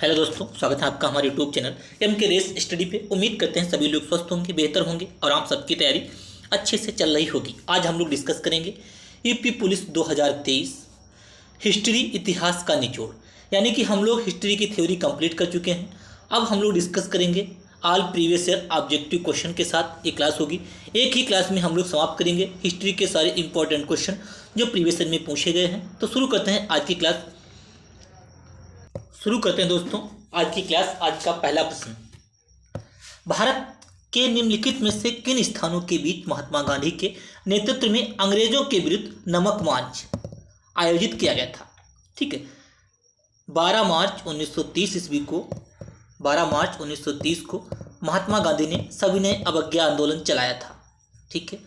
Hello दोस्तों, स्वागत है आपका हमारे यूट्यूब चैनल एम के रेस स्टडी पे। उम्मीद करते हैं सभी लोग स्वस्थ होंगे, बेहतर होंगे और आप सबकी तैयारी अच्छे से चल रही होगी। आज हम लोग डिस्कस करेंगे यूपी पुलिस 2023 हिस्ट्री इतिहास का निचोड़, यानी कि हम लोग हिस्ट्री की थ्योरी कंप्लीट कर चुके हैं। अब हम लोग डिस्कस करेंगे all previous year objective question के साथ। एक क्लास होगी, एक ही क्लास में हम लोग समाप्त करेंगे हिस्ट्री के सारे इंपॉर्टेंट क्वेश्चन जो प्रीवियस ईयर में पूछे गए हैं। तो शुरू करते हैं आज की क्लास। शुरू करते हैं दोस्तों आज की क्लास। आज का पहला प्रश्न, भारत के निम्नलिखित में से किन स्थानों के बीच महात्मा गांधी के नेतृत्व में अंग्रेजों के विरुद्ध नमक मार्च आयोजित किया गया था? ठीक है, 12 मार्च 1930 ईस्वी को 12 मार्च 1930 को महात्मा गांधी ने सविनय अवज्ञा आंदोलन चलाया था। ठीक है,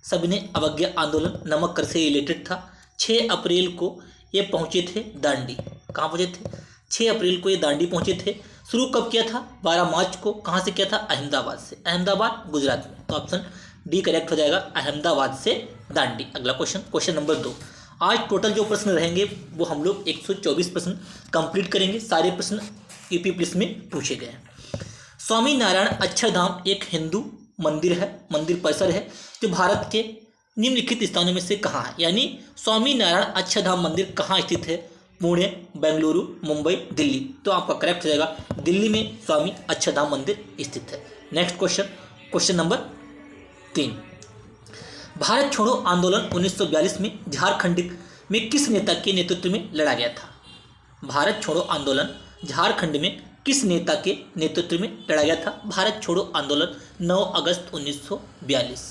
सविनय अवज्ञा आंदोलन नमक कर से रिलेटेड था। 6 अप्रैल को ये पहुंचे थे दांडी। कहाँ पहुंचे थे? 6 अप्रैल को ये दांडी पहुंचे थे। शुरू कब किया था? 12 मार्च को। कहाँ से किया था? अहमदाबाद से। अहमदाबाद गुजरात में। तो ऑप्शन डी करेक्ट हो जाएगा, अहमदाबाद से दांडी। अगला क्वेश्चन, क्वेश्चन नंबर 2। आज टोटल जो प्रश्न रहेंगे वो हम लोग 124 प्रश्न कंप्लीट करेंगे। सारे प्रश्न यूपी पुलिस में पूछे गए हैं। स्वामी नारायण अक्षरधाम एक हिंदू मंदिर है, मंदिर परिसर है जो भारत के निम्नलिखित स्थानों में से कहाँ है? यानी स्वामी नारायण अक्षरधाम मंदिर कहाँ स्थित है? पुणे, बेंगलुरु, मुंबई, दिल्ली। तो आपका करेक्ट हो जाएगा दिल्ली में स्वामी अक्षरधाम मंदिर स्थित है। Next question, question number 3। Bharat छोड़ो आंदोलन 1942 में झारखंड में किस नेता के नेतृत्व में लड़ा गया था? भारत छोड़ो आंदोलन झारखंड में किस नेता के नेतृत्व में लड़ा गया था? भारत छोड़ो आंदोलन 9 अगस्त 1942।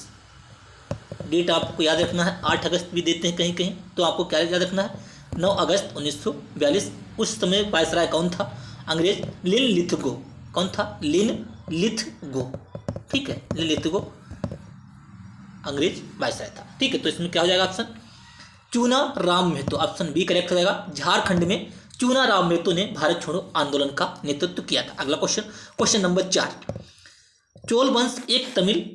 डेट आपको याद रखना है। 8 अगस्त भी देते हैं कहीं कहीं, तो आपको क्या याद रखना है? 9 अगस्त 1942। उस समय वायसराय कौन था? अंग्रेज लिनलिथगो। कौन था? लिनलिथगो। ठीक है, लिनलिथगो अंग्रेज वायसराय था। ठीक है, तो इसमें क्या हो जाएगा option? Chuna Ram Mahto. Option B correct हो जाएगा। झारखंड में चूना राम मेहतो ने भारत छोड़ो आंदोलन का नेतृत्व किया था। अगला क्वेश्चन, क्वेश्चन नंबर 4। चोल वंश एक तमिल,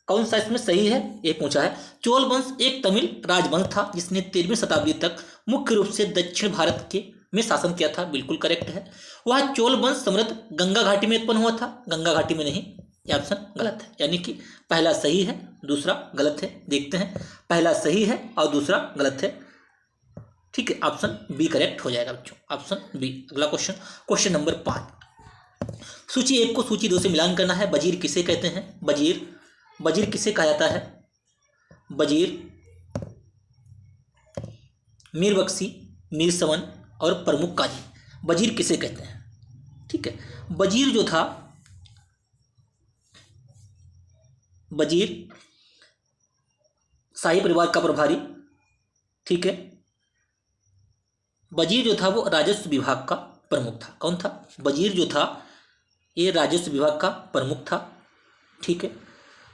कौन सा इसमें सही है ये पूछा है। चोल वंश एक तमिल राजवंश था जिसने 13वीं शताब्दी तक मुख्य रूप से दक्षिण भारत के में शासन किया था। बिल्कुल करेक्ट है। वह चोल वंश समृद्ध गंगा घाटी में उत्पन्न हुआ था। गंगा घाटी में नहीं, यह ऑप्शन गलत है। यानी कि पहला सही है, दूसरा गलत है। देखते हैं, पहला सही है और दूसरा गलत है। ठीक है, ऑप्शन बी करेक्ट हो जाएगा बच्चों, ऑप्शन बी। अगला क्वेश्चन, क्वेश्चन नंबर 5। सूची 1 को सूची 2 से मिलान करना है। वजीर किसे कहते हैं? वजीर किसे कहा जाता है? वजीर मीर बख्शी, मीर समन और प्रमुख काजी, वजीर किसे कहते हैं? ठीक है, वजीर जो था, वजीर शाही परिवार का प्रभारी। ठीक है, वजीर जो था वो राजस्व विभाग का प्रमुख था। कौन था? वजीर जो था ये राजस्व विभाग का प्रमुख था। ठीक है,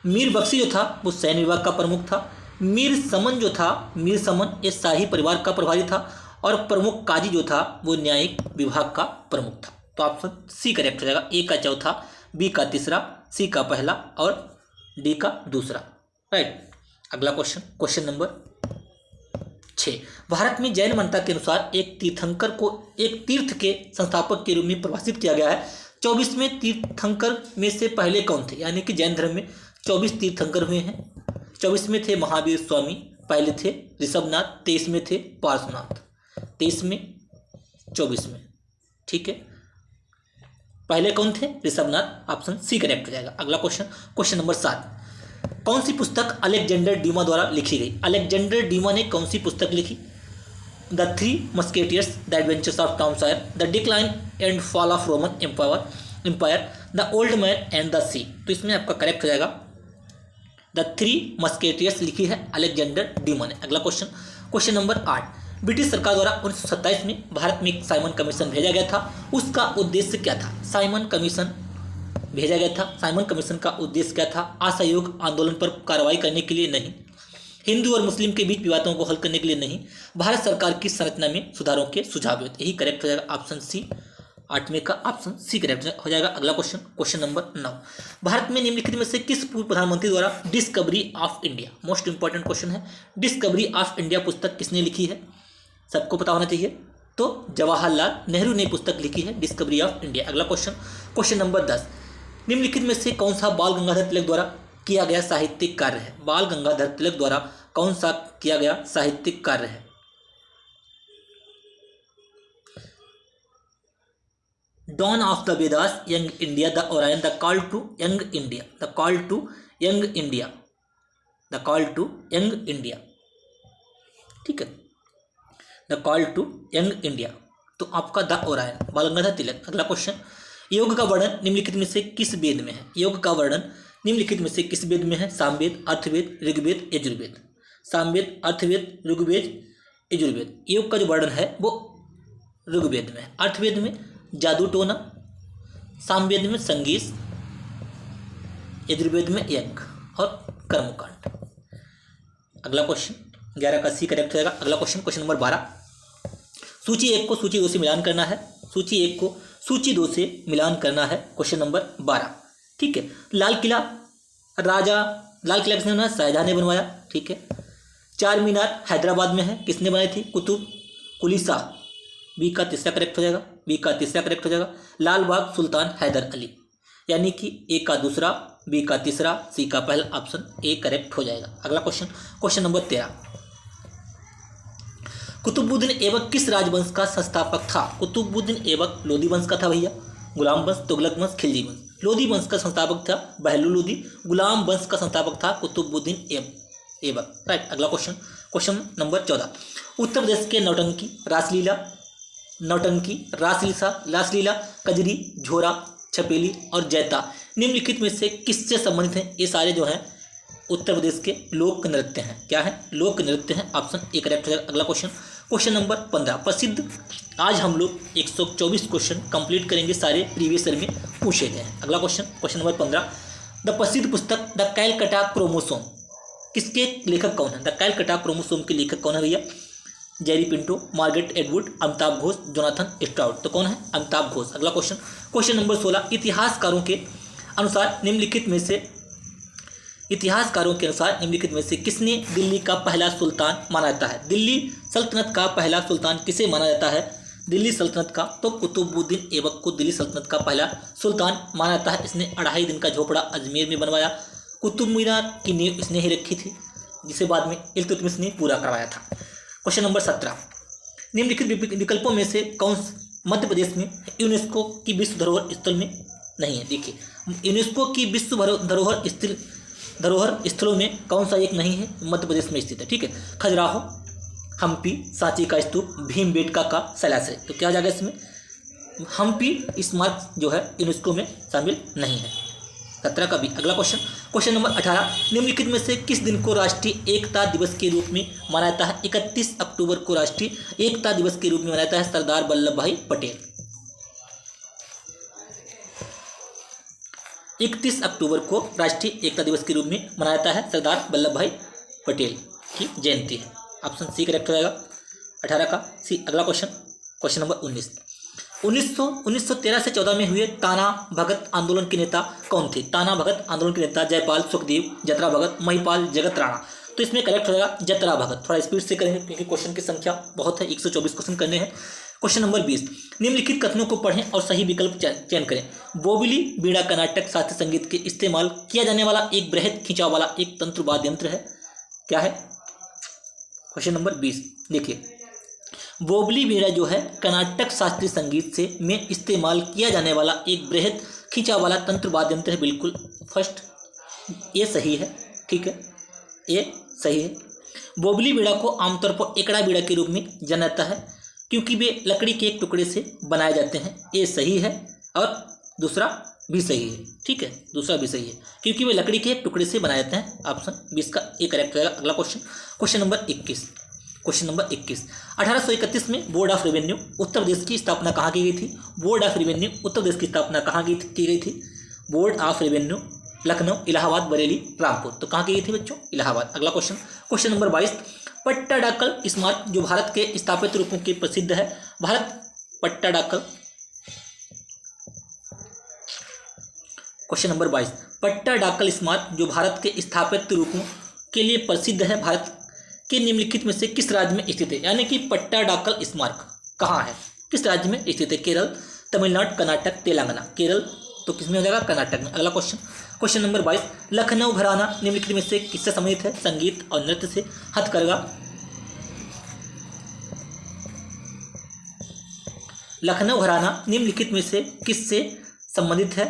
मीर बख्शी जो था वो सैन्य विभाग का प्रमुख था। मीर समन जो था, मीर समन ये शाही परिवार का प्रभारी था। और प्रमुख काजी जो था वो न्यायिक विभाग का प्रमुख था। तो ऑप्शन सी करेक्ट हो जाएगा। ए का चौथा, बी का तीसरा, सी का पहला और डी का दूसरा। राइट। अगला क्वेश्चन, क्वेश्चन नंबर 6। भारत में जैन मान्यता के अनुसार एक तीर्थंकर को एक तीर्थ के संस्थापक के रूप में परिभाषित किया गया है। 24वें तीर्थंकर में से पहले कौन थे? यानी कि जैन धर्म में 24 तीर्थंकर हुए हैं। 24 में थे महावीर स्वामी, पहले थे ऋषभनाथ, 23 में थे पार्श्वनाथ, 23 में, 24 में। ठीक है, पहले कौन थे? ऋषभनाथ। ऑप्शन सी करेक्ट हो जाएगा। अगला क्वेश्चन, क्वेश्चन नंबर 7। कौन सी पुस्तक अलेक्जेंडर ड्यूमा द्वारा लिखी गई? अलेक्जेंडर ड्यूमा ने कौन सी पुस्तक लिखी? The three musketeers, the adventures of Tom Sawyer, the decline and fall of Roman Empire, the old man and the sea. तो इसमें आपका करेक्ट हो जाएगा द थ्री मस्केटियर्स लिखी है अलेक्जेंडर ड्यूमा ने। अगला क्वेश्चन, क्वेश्चन नंबर 8। ब्रिटिश सरकार द्वारा 1927 में भारत में एक साइमन कमीशन भेजा गया था। उसका उद्देश्य क्या था? साइमन कमीशन भेजा गया था। साइमन कमीशन का उद्देश्य क्या था? असहयोग आंदोलन पर कार्रवाई करने के लिए नहीं, हिंदू और मुस्लिम के बीच विवादों को हल करने के लिए नहीं, भारत सरकार की संरचना में सुधारों के सुझाव। यही करेक्ट हो जाएगा, ऑप्शन सी। 8वें का ऑप्शन सी करेक्ट हो जाएगा। अगला क्वेश्चन, क्वेश्चन नंबर 9। भारत में निम्नलिखित में से किस पूर्व प्रधानमंत्री द्वारा discovery of India, most important question है, डिस्कवरी ऑफ इंडिया पुस्तक किसने लिखी है? सबको पता होना चाहिए। तो जवाहरलाल नेहरू ने पुस्तक लिखी है डिस्कवरी ऑफ इंडिया। अगला क्वेश्चन, क्वेश्चन नंबर 10, निम्नलिखित में से कौन सा बाल गंगाधर तिलक द्वारा किया गया साहित्यिक कार्य है? बाल गंगाधर तिलक द्वारा कौन सा किया गया साहित्यिक कार्य है? Dawn of the Vedas, Young India, the Orion, the Call to Young India, the Call to Young India, the Call to Young India, ठीक है, the Call to Young India, तो आपका द ओरायन, बाल गंगाधर तिलक। अगला क्वेश्चन, योग का वर्णन निम्नलिखित में से किस वेद में है? योग का वर्णन निम्नलिखित में से किस वेद में है? सामवेद, अर्थवेद, ऋग्वेद, यजुर्वेद। सामवेद, अर्थवेद, ऋग्वेद, यजुर्वेद। योग का जो वर्णन है वो ऋग्वेद में है, अर्थवेद में जादू टोना, सामवेद में संगीत, यजुर्वेद में यज्ञ और कर्मकांड। अगला क्वेश्चन 11 का सी करेक्ट रहेगा। अगला क्वेश्चन, क्वेश्चन नंबर 12, सूची 1 को सूची 2 से मिलान करना है। सूची 1 को सूची 2 से मिलान करना है। क्वेश्चन नंबर 12, ठीक है। लाल किला किसने बनाया? शाहजहां ने बनवाया, ठीक है। चार मीनार हैदराबाद में है, किसने बनाई थी? कुली शाह, बी का तीसरा करेक्ट हो जाएगा, बी का तीसरा करेक्ट हो जाएगा। लाल बाग सुल्तान हैदर अली, यानी कि ए का दूसरा, बी का तीसरा, सी का पहला, ऑप्शन ए करेक्ट हो जाएगा। अगला question, question number 13, Qutubuddin Aibak किस राजवंश का संस्थापक था? कुतुबुद्दीन ऐबक लोधी वंश का था भैया, गुलाम वंश, तुगलक वंश, खिलजी वंश। लोधी वंश का संस्थापक था बहलुल लोधी, गुलाम वंश का संस्थापक था कुतुबुद्दीन ऐबक, राइट। अगला question, question number 14, Uttar Pradesh के रासलीला, कजरी, झोरा, छपेली और जैता निम्नलिखित में से किससे संबंधित हैं? ये सारे जो हैं उत्तर प्रदेश के लोक नृत्य हैं। क्या है? लोक नृत्य हैं, ऑप्शन ए करेक्ट हो जाएगा। अगला क्वेश्चन, क्वेश्चन नंबर 15, प्रसिद्ध, आज हम लोग 124 क्वेश्चन कंप्लीट करेंगे, सारे प्रीवियस ईयर में पूछे गए हैं। अगला क्वेश्चन, क्वेश्चन नंबर 15, द प्रसिद्ध पुस्तक द कैलकटा क्रोमोसोम किसके लेखक कौन है? द कैलकटा क्रोमोसोम के लेखक कौन है भैया? Jerry Pinto, Margaret Atwood, Amitabh Ghosh, Jonathan Stroud. तो कौन है? अमिताभ घोष। अगला क्वेश्चन, क्वेश्चन नंबर 16, इतिहासकारों के अनुसार निम्नलिखित में से किसने दिल्ली का पहला सुल्तान माना जाता है? दिल्ली सल्तनत का पहला सुल्तान किसे माना जाता है? दिल्ली सल्तनत का, तो कुतुबुद्दीन ऐबक को दिल्ली सल्तनत का पहला सुल्तान माना जाता है। इसने 2.5 दिन का झोपड़ा अजमेर में बनवाया। कुतुब मीनार की नींव इसने ही रखी थी, जिसे बाद में इल्तुतमिश ने पूरा करवाया था। क्वेश्चन नंबर 17, निम्नलिखित विकल्पों में से कौन मध्य प्रदेश में यूनेस्को की विश्व धरोहर स्थल में नहीं है? देखिए, यूनेस्को की विश्व धरोहर स्थलों में कौन सा एक नहीं है? मध्य प्रदेश में स्थित है, ठीक है। खजुराहो, हम्पी, सांची का स्तूप, भीमबेटका का शैलाश्रय। तो क्या हो जाएगा इसमें? हम्पी स्मारक जो है यूनेस्को में शामिल नहीं है। 17 का भी। अगला क्वेश्चन, क्वेश्चन नंबर 18, निम्नलिखित में से किस दिन को राष्ट्रीय एकता दिवस के रूप में मनाया जाता है? 31 अक्टूबर को राष्ट्रीय एकता दिवस के रूप में मनाया जाता है सरदार वल्लभ भाई पटेल। 31 अक्टूबर को राष्ट्रीय एकता दिवस के रूप में मनाया जाता है सरदार वल्लभ भाई पटेल की जयंती है। ऑप्शन सी करेक्ट हो जाएगा 18 का सी। अगला क्वेश्चन, क्वेश्चन नंबर 19, 1913 से 14 में हुए ताना भगत आंदोलन के नेता कौन थे? ताना भगत आंदोलन के नेता जयपाल सुखदेव, जतरा भगत, महिपाल, जगत राणा। तो इसमें करेक्ट हो जाएगा जतरा भगत। थोड़ा स्पीड से करेंगे क्योंकि क्वेश्चन की संख्या बहुत है, 124 क्वेश्चन करने हैं। क्वेश्चन नंबर 20, निम्नलिखित कथनों को पढ़ें और सही विकल्प चयन करें। बोबिली बीड़ा कर्नाटक शास्त्रीय संगीत के इस्तेमाल किया जाने वाला एक बृहद खिंचाव वाला एक तंत्र वाद्य यंत्र है। क्या है? क्वेश्चन नंबर 20, देखिए, बोबली बीड़ा जो है कर्नाटक शास्त्रीय संगीत से में इस्तेमाल किया जाने वाला एक बृहद खिंचाव वाला तंत्र वाद्य यंत्र है। बिल्कुल फर्स्ट ये सही है, ठीक है, ये सही है। बोबली बीड़ा को आमतौर पर एकड़ा बीड़ा के रूप में जाना जाता है क्योंकि वे लकड़ी के एक टुकड़े से बनाए जाते हैं। ये सही है और दूसरा भी सही है, ठीक है, दूसरा भी सही है क्योंकि वे लकड़ी के एक टुकड़े से बनाए जाते हैं। ऑप्शन 20 का ए करेक्ट रहेगा। अगला question, question number 21, question number 21, 1831 में board of revenue Uttar Pradesh की स्थापना कहाँ की गई थी? Board of revenue Uttar Pradesh की स्थापना कहाँ की गई थी? Board of revenue Lucknow, Allahabad, Bareilly, Rampur. तो कहाँ की गई थी बच्चों? इलाहाबाद। अगला क्वेश्चन, क्वेश्चन नंबर 22, पट्टाडाकल स्मारक जो भारत के स्थापित रूपों के प्रसिद्ध है। क्वेश्चन नंबर 22, पट्टाडाकल स्मारक जो भारत के स्थापित रूपों के लिए प्रसिद्ध है, भारत के निम्नलिखित में से किस राज्य में स्थित है? यानी कि पट्टाडाकल स्मारक कहाँ है, किस राज्य में स्थित है? केरल, तमिलनाडु, कर्नाटक, तेलंगाना। केरल तो किस में हो जाएगा? कर्नाटक में। अगला क्वेश्चन नंबर 22, लखनऊ घराना निम्नलिखित में से किससे संबंधित है? संगीत और नृत्य से। हथकरघा, लखनऊ घराना निम्नलिखित में से किससे संबंधित है?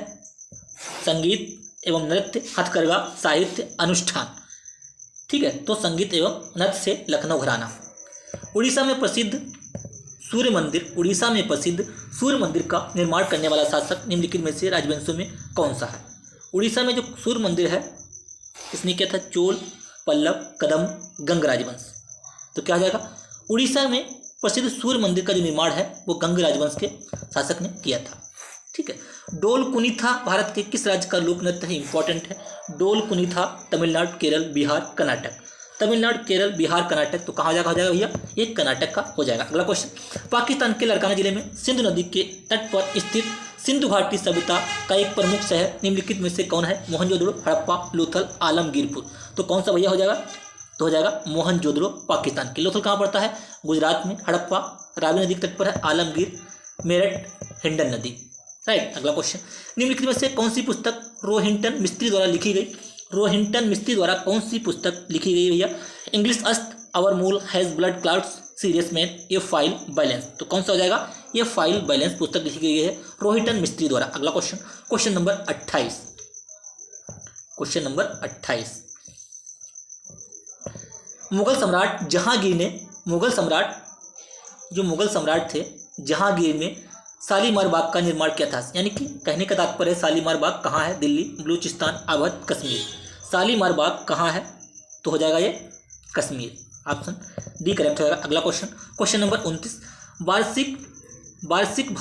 संगीत एवं नृत्य, हथकरघा, साहित्य, अनुष्ठान। ठीक है, तो संगीत एवं नृत्य से लखनऊ घराना। उड़ीसा में प्रसिद्ध सूर्य मंदिर का निर्माण करने वाला शासक निम्नलिखित में से राजवंशों में कौन सा है? उड़ीसा में जो सूर्य मंदिर है किसने किया था? चोल, पल्लव, कदम, गंग राजवंश। तो क्या हो जाएगा? उड़ीसा में प्रसिद्ध सूर्य मंदिर का जो निर्माण है वो गंग राजवंश के शासक ने किया था। ठीक है। डोल कुनीथा भारत के किस राज्य का लोक नृत्य है? इंपॉर्टेंट है। डोल कुनीथा तमिलनाडु, केरल, बिहार, कर्नाटक। तमिलनाडु, केरल, बिहार, कर्नाटक। तो कहाँ हो जाएगा भैया? ये कर्नाटक का हो जाएगा। अगला क्वेश्चन, पाकिस्तान के लड़काना जिले में सिंधु नदी के तट पर स्थित सिंधु घाटी सभ्यता का एक प्रमुख शहर निम्नलिखित में से कौन है? मोहनजोदड़ो, हड़प्पा, लोथल, आलमगीरपुर। तो कौन सा भैया हो जाएगा? तो हो जाएगा मोहनजोदड़ो पाकिस्तान के। लोथल कहाँ पड़ता है? गुजरात में। हड़प्पा रावी नदी के तट पर है। आलमगीर मेरठ हिंडन नदी। राइट। अगला क्वेश्चन, निम्नलिखित में से कौन सी पुस्तक रोहिंटन मिस्त्री द्वारा लिखी गई? रोहिंटन मिस्त्री द्वारा कौन सी पुस्तक लिखी गई भैया? इंग्लिश अस्त, आवर मूल, has blood clouds, serious man, A file balance. तो कौन सा हो जाएगा? ये फाइल बैलेंस पुस्तक लिखी गई है रोहिंटन मिस्त्री द्वारा। अगला question number 28। Question number 28, Mughal सम्राट थे जहांगीर ने शालीमार बाग का निर्माण किया था। यानी कि कहने का तात्पर्य शालीमार बाग कहाँ है? दिल्ली, बलूचिस्तान, अवध, कश्मीर। शालीमार बाग कहाँ है? तो हो जाएगा ये कश्मीर। ऑप्शन डी करेक्ट होगा। अगला क्वेश्चन नंबर 29, वार्षिक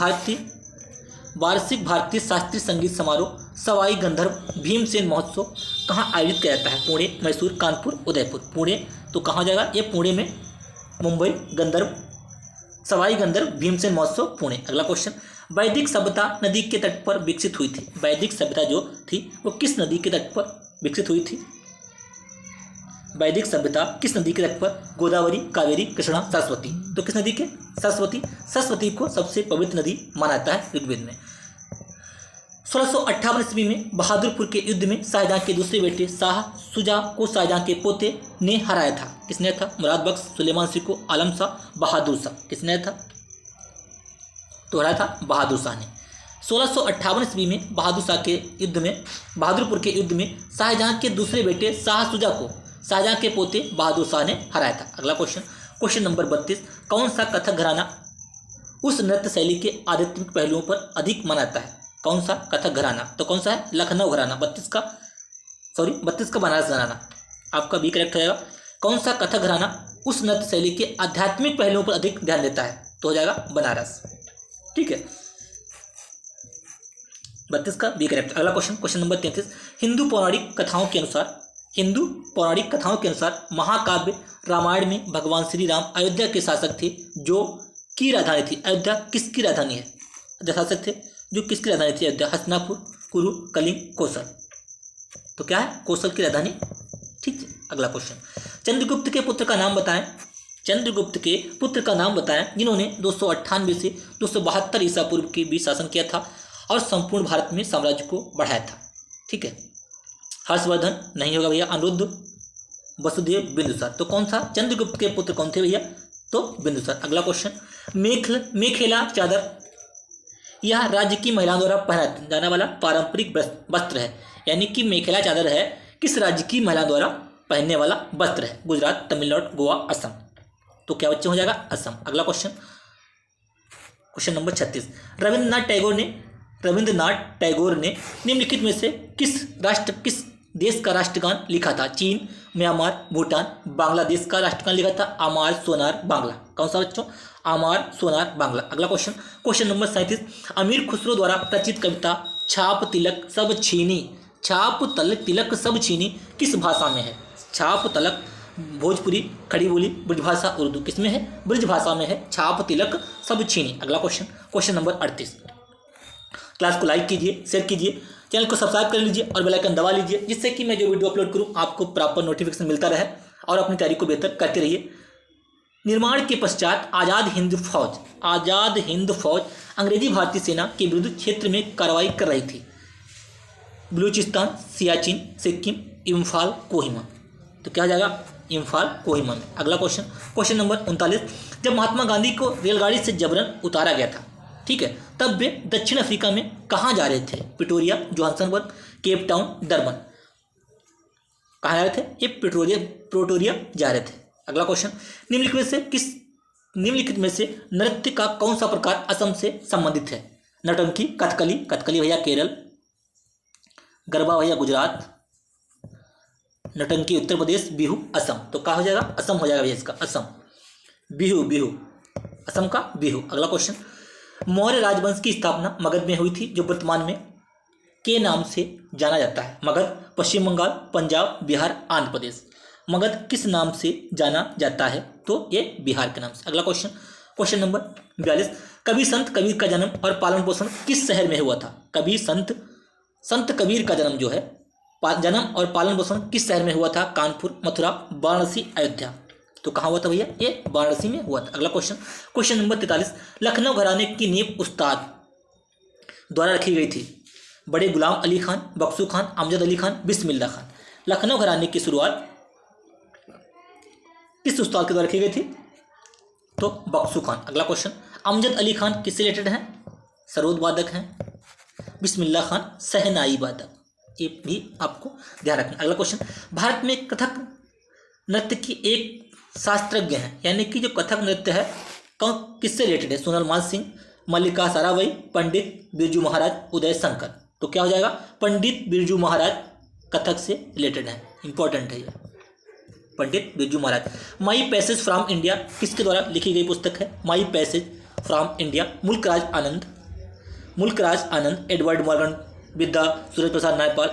भारतीय शास्त्रीय संगीत समारोह सवाई गंधर्व भीमसेन महोत्सव कहाँ आयोजित किया जाता है? पुणे, मैसूर, कानपुर, उदयपुर। पुणे तो कहाँ जाएगा? ये पुणे में। मुंबई सवाई गंधर्व भीमसेन महोत्सव पुणे। अगला क्वेश्चन, वैदिक सभ्यता नदी के तट पर विकसित हुई थी। वैदिक सभ्यता जो थी वो किस नदी के तट पर विकसित हुई थी? वैदिक सभ्यता किस नदी के तट पर? गोदावरी, कावेरी, कृष्णा, सरस्वती। तो किस नदी के? सरस्वती को सबसे पवित्र नदी माना जाता है ऋग्वेद में। 1658 ईस्वी में बहादुरपुर के युद्ध में शाहजहां के दूसरे बेटे शाह शुजा को शाहजहां के पोते ने हराया था। किसने था? मुराद बख्श, सुलेमान सिको, आलम शाह, बहादुर शाह। किसने था? तो हराया था बहादुर शाह ने। 1658 ईस्वी में बहादुरपुर के युद्ध में शाहजहां के दूसरे बेटे शाह शुजा को शाहजहां के पोते बहादुर शाह ने हराया था। अगला क्वेश्चन नंबर 32, कौन सा कथक घराना उस नृत्य शैली के आध्यात्मिक पहलुओं पर अधिक मनाता है? कौन सा कथक घराना? तो कौन सा है? लखनऊ घराना। 32 का बनारस घराना। आपका बी करेक्ट होगा। कौन सा कथक घराना उस नृत्य शैली के आध्यात्मिक पहलुओं पर अधिक ध्यान देता है? तो हो जाएगा बनारस। ठीक है, 32 का बी करेक्ट। अगला क्वेश्चन नंबर 33, हिंदू पौराणिक कथाओं के अनुसार महाकाव्य रामायण में भगवान श्री राम अयोध्या के शासक थे जो की राजधानी थी। अयोध्या किसकी राजधानी है? शासक थे जो किसकी राजधानी थी? अयोध्या, हस्तिनापुर, कुरु, कलिंग, कौशल। तो क्या है? कौशल की राजधानी। ठीक है। अगला क्वेश्चन, चंद्रगुप्त के पुत्र का नाम बताएं जिन्होंने 298 से 272 ईसा पूर्व के बीच शासन किया था और संपूर्ण भारत में साम्राज्य को बढ़ाया था। ठीक है, हर्षवर्धन नहीं होगा भैया, अनिरुद्ध, वसुदेव, बिंदुसार। तो कौन सा? चंद्रगुप्त के पुत्र कौन थे भैया? तो बिंदुसार। अगला क्वेश्चन, मेखेला चादर यह राज्य की महिलाओं द्वारा पहना जाने वाला पारंपरिक वस्त्र है। यानी कि मेखेला चादर है किस राज्य की महिलाओं द्वारा पहनने वाला वस्त्र है? गुजरात, तमिलनाडु, गोवा, असम। तो क्या बच्चे हो जाएगा? असम। अगला क्वेश्चन नंबर 36, रविंद्रनाथ टैगोर ने निम्नलिखित में से किस देश का राष्ट्रगान लिखा था? चीन, म्यांमार, भूटान, बांग्लादेश का राष्ट्रगान लिखा था आमार सोनार बांग्ला। कौन सा बच्चों? आमार सोनार बांग्ला। अगला क्वेश्चन नंबर 37, अमीर खुसरो द्वारा रचित कविता छाप तिलक सब छीनी किस भाषा में है? छाप तलक भोजपुरी, खड़ी बोली, ब्रजभाषा, उर्दू। किसमें है? ब्रज भाषा में है। छाप तिलक सब छीनी। अगला क्वेश्चन नंबर 38, क्लास को लाइक कीजिए, शेयर कीजिए, चैनल को सब्सक्राइब कर लीजिए और बेल आइकन दबा लीजिए जिससे कि मैं जो वीडियो अपलोड करूं आपको प्रॉपर नोटिफिकेशन मिलता रहे और अपनी तैयारी को बेहतर करते रहिए। निर्माण के पश्चात आज़ाद हिंद फौज अंग्रेजी भारतीय सेना के विरुद्ध क्षेत्र में कार्रवाई कर रही थी। बलूचिस्तान, सियाचिन, सिक्किम, इम्फाल, कोहिमा। तो क्या हो जाएगा? इम्फाल, कोहिमा में। अगला क्वेश्चन नंबर 39, जब महात्मा गांधी को रेलगाड़ी से जबरन उतारा गया था, ठीक है, तब वे दक्षिण अफ्रीका में कहाँ जा रहे थे? Pretoria, Johannesburg, Cape Town, Durban. कहाँ जा रहे थे? ये प्रिटोरिया जा रहे थे। अगला क्वेश्चन, निम्नलिखित में से नृत्य का कौन सा प्रकार असम से संबंधित है? नौटंकी, कथकली भैया केरल, गरबा भैया गुजरात, नौटंकी उत्तर प्रदेश, बिहू असम। तो क्या हो जाएगा? असम हो जाएगा भैया इसका, असम। बिहू असम का बिहू। अगला क्वेश्चन, मौर्य राजवंश की स्थापना मगध में हुई थी, जो वर्तमान में के नाम से जाना जाता है? मगध, पश्चिम बंगाल, पंजाब, बिहार, आंध्र प्रदेश। मगध किस नाम से जाना जाता है? तो ये बिहार के नाम से। अगला क्वेश्चन नंबर 42, कबीर संत कबीर का जन्म और पालन पोषण किस शहर में हुआ था? कबीर संत कबीर का जन्म जो है, जन्म और पालन पोषण किस शहर में हुआ था? कानपुर, मथुरा, वाराणसी, अयोध्या। तो कहाँ हुआ था भैया? ये वाराणसी में हुआ था। अगला क्वेश्चन नंबर 43, लखनऊ घराने की नींव उस्ताद द्वारा रखी गई थी? बड़े गुलाम अली खान, बख्शू खान, अमजद अली खान, बिस्मिल्लाह खान। लखनऊ घराने की शुरुआत किस उस्ताद के द्वारा रखी गई थी? तो बख्शू खान। अगला क्वेश्चन, अमजद अली खान किससे रिलेटेड हैं? सरोद वादक हैं। बिस्मिल्लाह खान सहनाई वादक। ये भी आपको ध्यान रखना। अगला क्वेश्चन, भारत में कथक नृत्य की एक शास्त्रज्ञ हैं, यानी कि जो कथक नृत्य है किससे रिलेटेड है? सोनल मान सिंह, मल्लिका साराभाई, पंडित बिरजू महाराज, उदय शंकर। तो क्या हो जाएगा? पंडित बिरजू महाराज कथक से रिलेटेड है, इंपॉर्टेंट है ये, Pandit Birju Maharaj. My passage from India किसके द्वारा लिखी गई पुस्तक है? My passage from India, Mulkraj Anand, Edward Morgan, Vidya, Suraj Prasad Naipaul,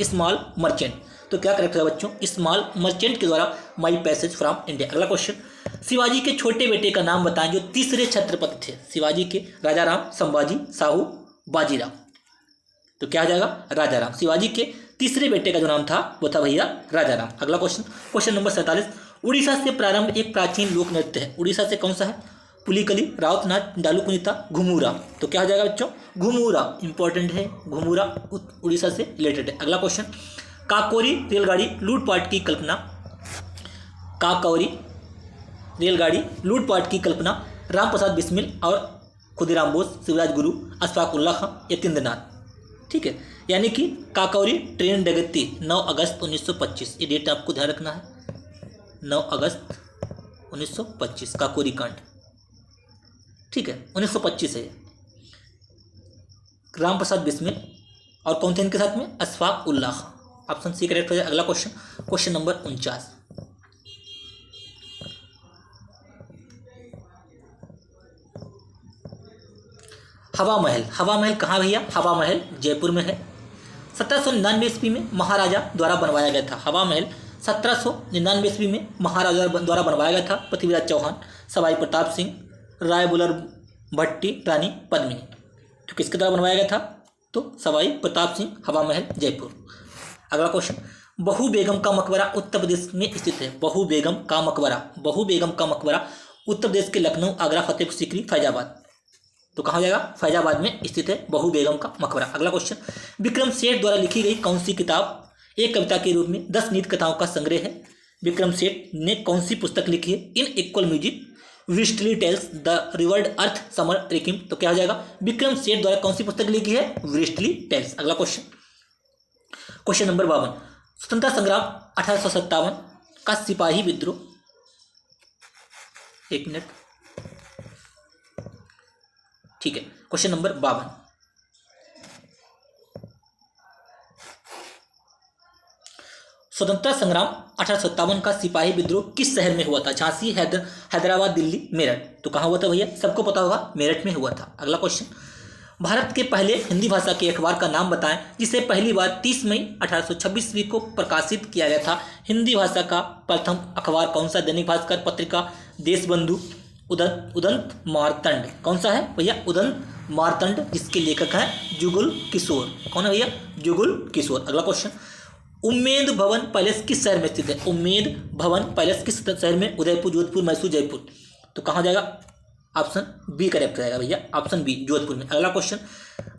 small Merchant. तो क्या करेक्ट है बच्चों? स्मॉल मर्चेंट के द्वारा माई पैसेज फ्रॉम इंडिया। अगला क्वेश्चन, शिवाजी के छोटे बेटे का नाम बताएं जो तीसरे छत्रपति थे? शिवाजी के राजाराम, संभाजी, साहू, बाजीराव। तो क्या हो जाएगा? राजाराम। शिवाजी के तीसरे बेटे का जो नाम था वो था भैया राजाराम। अगला क्वेश्चन नंबर 47, उड़ीसा से प्रारंभ एक प्राचीन लोक नृत्य है। उड़ीसा से कौन सा है? पुलिकली, राउत नाच, डालू कुनीता, घुमूरा। तो क्या हो जाएगा बच्चों? घुमूरा, इंपॉर्टेंट है, घुमूरा उड़ीसा से रिलेटेड है। अगला क्वेश्चन, काकोरी रेलगाड़ी लूटपाट की कल्पना राम प्रसाद बिस्मिल और खुदीराम बोस, शिवराज गुरु, अशफाक उल्लाह खां, यतीन्द्रनाथ। ठीक है, यानी कि काकोरी ट्रेन डकैती 9 अगस्त 1925। ये डेट आपको ध्यान रखना है, 9 अगस्त 1925 काकोरी कांड। ठीक है, 1925 है। राम प्रसाद बिस्मिल और कौन थे इनके साथ में? अशफाक उल्लाह खां। ऑप्शन सी करेक्ट हो जाए। अगला क्वेश्चन नंबर 49, हवा महल कहाँ भैया? हवा महल जयपुर में है। 1799 ईस्वी में महाराजा द्वारा बनवाया गया था। हवा महल 1799 ईस्वी में महाराजा द्वारा बनवाया गया था। पृथ्वीराज चौहान, सवाई प्रताप सिंह, राय बुलर भट्टी, रानी पद्मिनी। तो किसके द्वारा बनवाया गया था? तो सवाई प्रताप सिंह। हवा महल जयपुर। अगला क्वेश्चन, बहू बेगम का मकबरा उत्तर प्रदेश में स्थित है। बहू बेगम का मकबरा उत्तर प्रदेश के लखनऊ, आगरा, फतेहपुर सीकरी, फैजाबाद। तो कहाँ जाएगा? फैजाबाद में स्थित है बहू बेगम का मकबरा। अगला क्वेश्चन, विक्रम सेठ द्वारा लिखी गई कौन सी किताब एक कविता के रूप में 10 नीति कथाओं का संग्रह है? विक्रम सेठ ने कौन सी पुस्तक लिखी है? इन इक्वल म्यूजिक, विस्टली टेल्स, द रिवर्ड अर्थ, समर ट्रेकिंग। तो क्या हो जाएगा? विक्रम सेठ द्वारा कौन सी पुस्तक लिखी है? विस्टली टेल्स। अगला क्वेश्चन नंबर 52, स्वतंत्रता संग्राम 1857 का सिपाही विद्रोह। एक मिनट, ठीक है। क्वेश्चन नंबर 52, स्वतंत्रता संग्राम 1857 का सिपाही विद्रोह किस शहर में हुआ था? झांसी, हैदराबाद, दिल्ली, मेरठ। तो कहाँ हुआ था भैया? सबको पता होगा, मेरठ में हुआ था। अगला क्वेश्चन, भारत के पहले हिंदी भाषा के अखबार का नाम बताएं जिसे पहली बार 30 मई 1826 ईस्वी को प्रकाशित किया गया था। हिंदी भाषा का प्रथम अखबार कौन सा? दैनिक भास्कर, पत्रिका देशबंधु, उदंत मार्तंड। कौन सा है भैया? उदंत मार्तंड, जिसके लेखक हैं जुगल किशोर। कौन है भैया? जुगल किशोर। अगला क्वेश्चन, उम्मेद भवन पैलेस किस शहर में स्थित है? उम्मेद भवन पैलेस किस शहर में? उदयपुर, जोधपुर, मैसूर, जयपुर। तो कहाँ जाएगा? ऑप्शन बी करेक्ट रहेगा भैया, ऑप्शन बी जोधपुर में। अगला क्वेश्चन,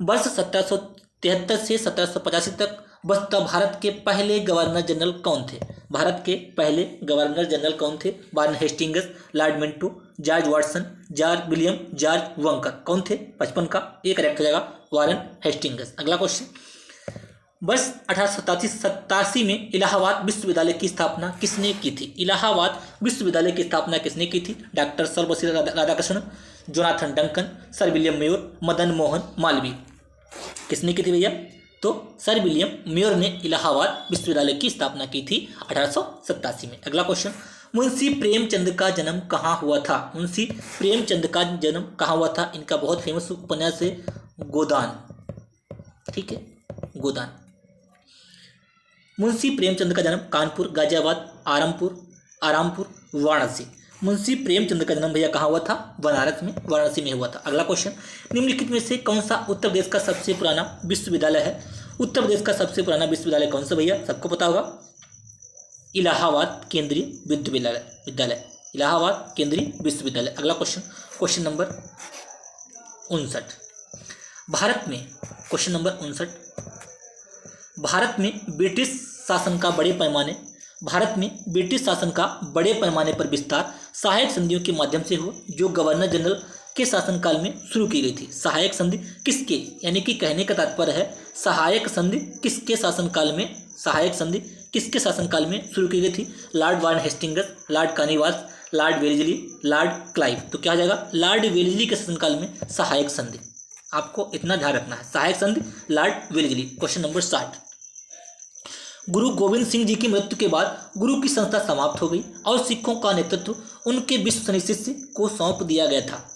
वर्ष 1773 से 1785 तक बस्ता भारत के पहले गवर्नर जनरल कौन थे? भारत के पहले गवर्नर जनरल कौन थे? Warren Hastings, Lord Minto, George Watson, George William, George वंकर। कौन थे? 55 का ए करेक्ट हो जाएगा, वारन हेस्टिंग्स। अगला क्वेश्चन, वर्ष 1887 में इलाहाबाद विश्वविद्यालय की स्थापना किसने की थी? इलाहाबाद विश्वविद्यालय की स्थापना किसने की थी? Doctor Sarvepalli Radhakrishnan, Jonathan Duncan, sir William mayor, Madan Mohan Malviya. किसने की थी भैया? तो सर विलियम मेयर ने इलाहाबाद विश्वविद्यालय की स्थापना की थी 1887 में। अगला क्वेश्चन, मुंशी प्रेमचंद का जन्म कहाँ हुआ था? मुंशी प्रेमचंद का जन्म कहाँ हुआ था? इनका बहुत फेमस उपन्यास है गोदान, ठीक है, गोदान। मुंशी प्रेमचंद का जन्म कानपुर, गाजियाबाद, आरामपुर, वाराणसी। मुंशी प्रेमचंद का जन्म भैया कहाँ हुआ था? बनारस में, वाराणसी में हुआ था। अगला क्वेश्चन, निम्नलिखित में से कौन सा उत्तर प्रदेश का सबसे पुराना विश्वविद्यालय है? उत्तर प्रदेश का सबसे पुराना विश्वविद्यालय कौन सा भैया? सबको पता होगा, इलाहाबाद केंद्रीय विद्यालय, इलाहाबाद केंद्रीय विश्वविद्यालय। अगला क्वेश्चन, क्वेश्चन नंबर 59, भारत में, क्वेश्चन नंबर 59, भारत में ब्रिटिश शासन का बड़े पैमाने पर विस्तार सहायक संधियों के माध्यम से हुआ, जो गवर्नर जनरल के शासनकाल में शुरू की गई थी। सहायक संधि किसके, यानी कि कहने का तात्पर्य है सहायक संधि किसके शासनकाल में शुरू की गई थी? Lord वारन Hastings, Lord Cornwallis, Lord Wellesley, Lord Clive. तो क्या हो जाएगा? लॉर्ड वेलेस्ली के शासनकाल में सहायक संधि। आपको इतना ध्यान रखना है, सहायक संधि लॉर्ड वेलेस्ली। क्वेश्चन नंबर 60, गुरु गोविंद सिंह जी की मृत्यु के बाद गुरु की संस्था समाप्त हो गई और सिखों का नेतृत्व उनके विश्वसनीय शिष्य को सौंप दिया गया था।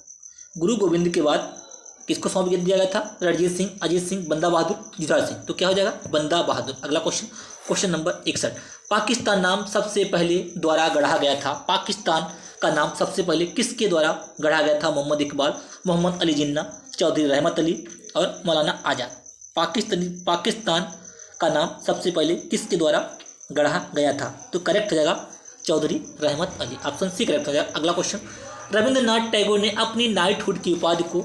गुरु गोविंद के बाद किसको सौंप दिया गया था? रणजीत सिंह, अजीत सिंह, बंदा बहादुर, जुझार सिंह। तो क्या हो जाएगा? बंदा बहादुर। अगला क्वेश्चन, क्वेश्चन नंबर 61, पाकिस्तान नाम सबसे पहले द्वारा गढ़ा गया था? पाकिस्तान का नाम सबसे पहले किसके द्वारा गढ़ा गया था? मोहम्मद इकबाल, मोहम्मद अली जिन्ना, चौधरी रहमत अली और मौलाना आज़ाद। पाकिस्तान का नाम सबसे पहले किसके द्वारा गढ़ा गया था? तो करेक्ट हो जाएगा चौधरी रहमत अली, ऑप्शन सी करेक्ट हो जाएगा। अगला क्वेश्चन, रविंद्रनाथ टैगोर ने अपनी नाइटहुड की उपाधि को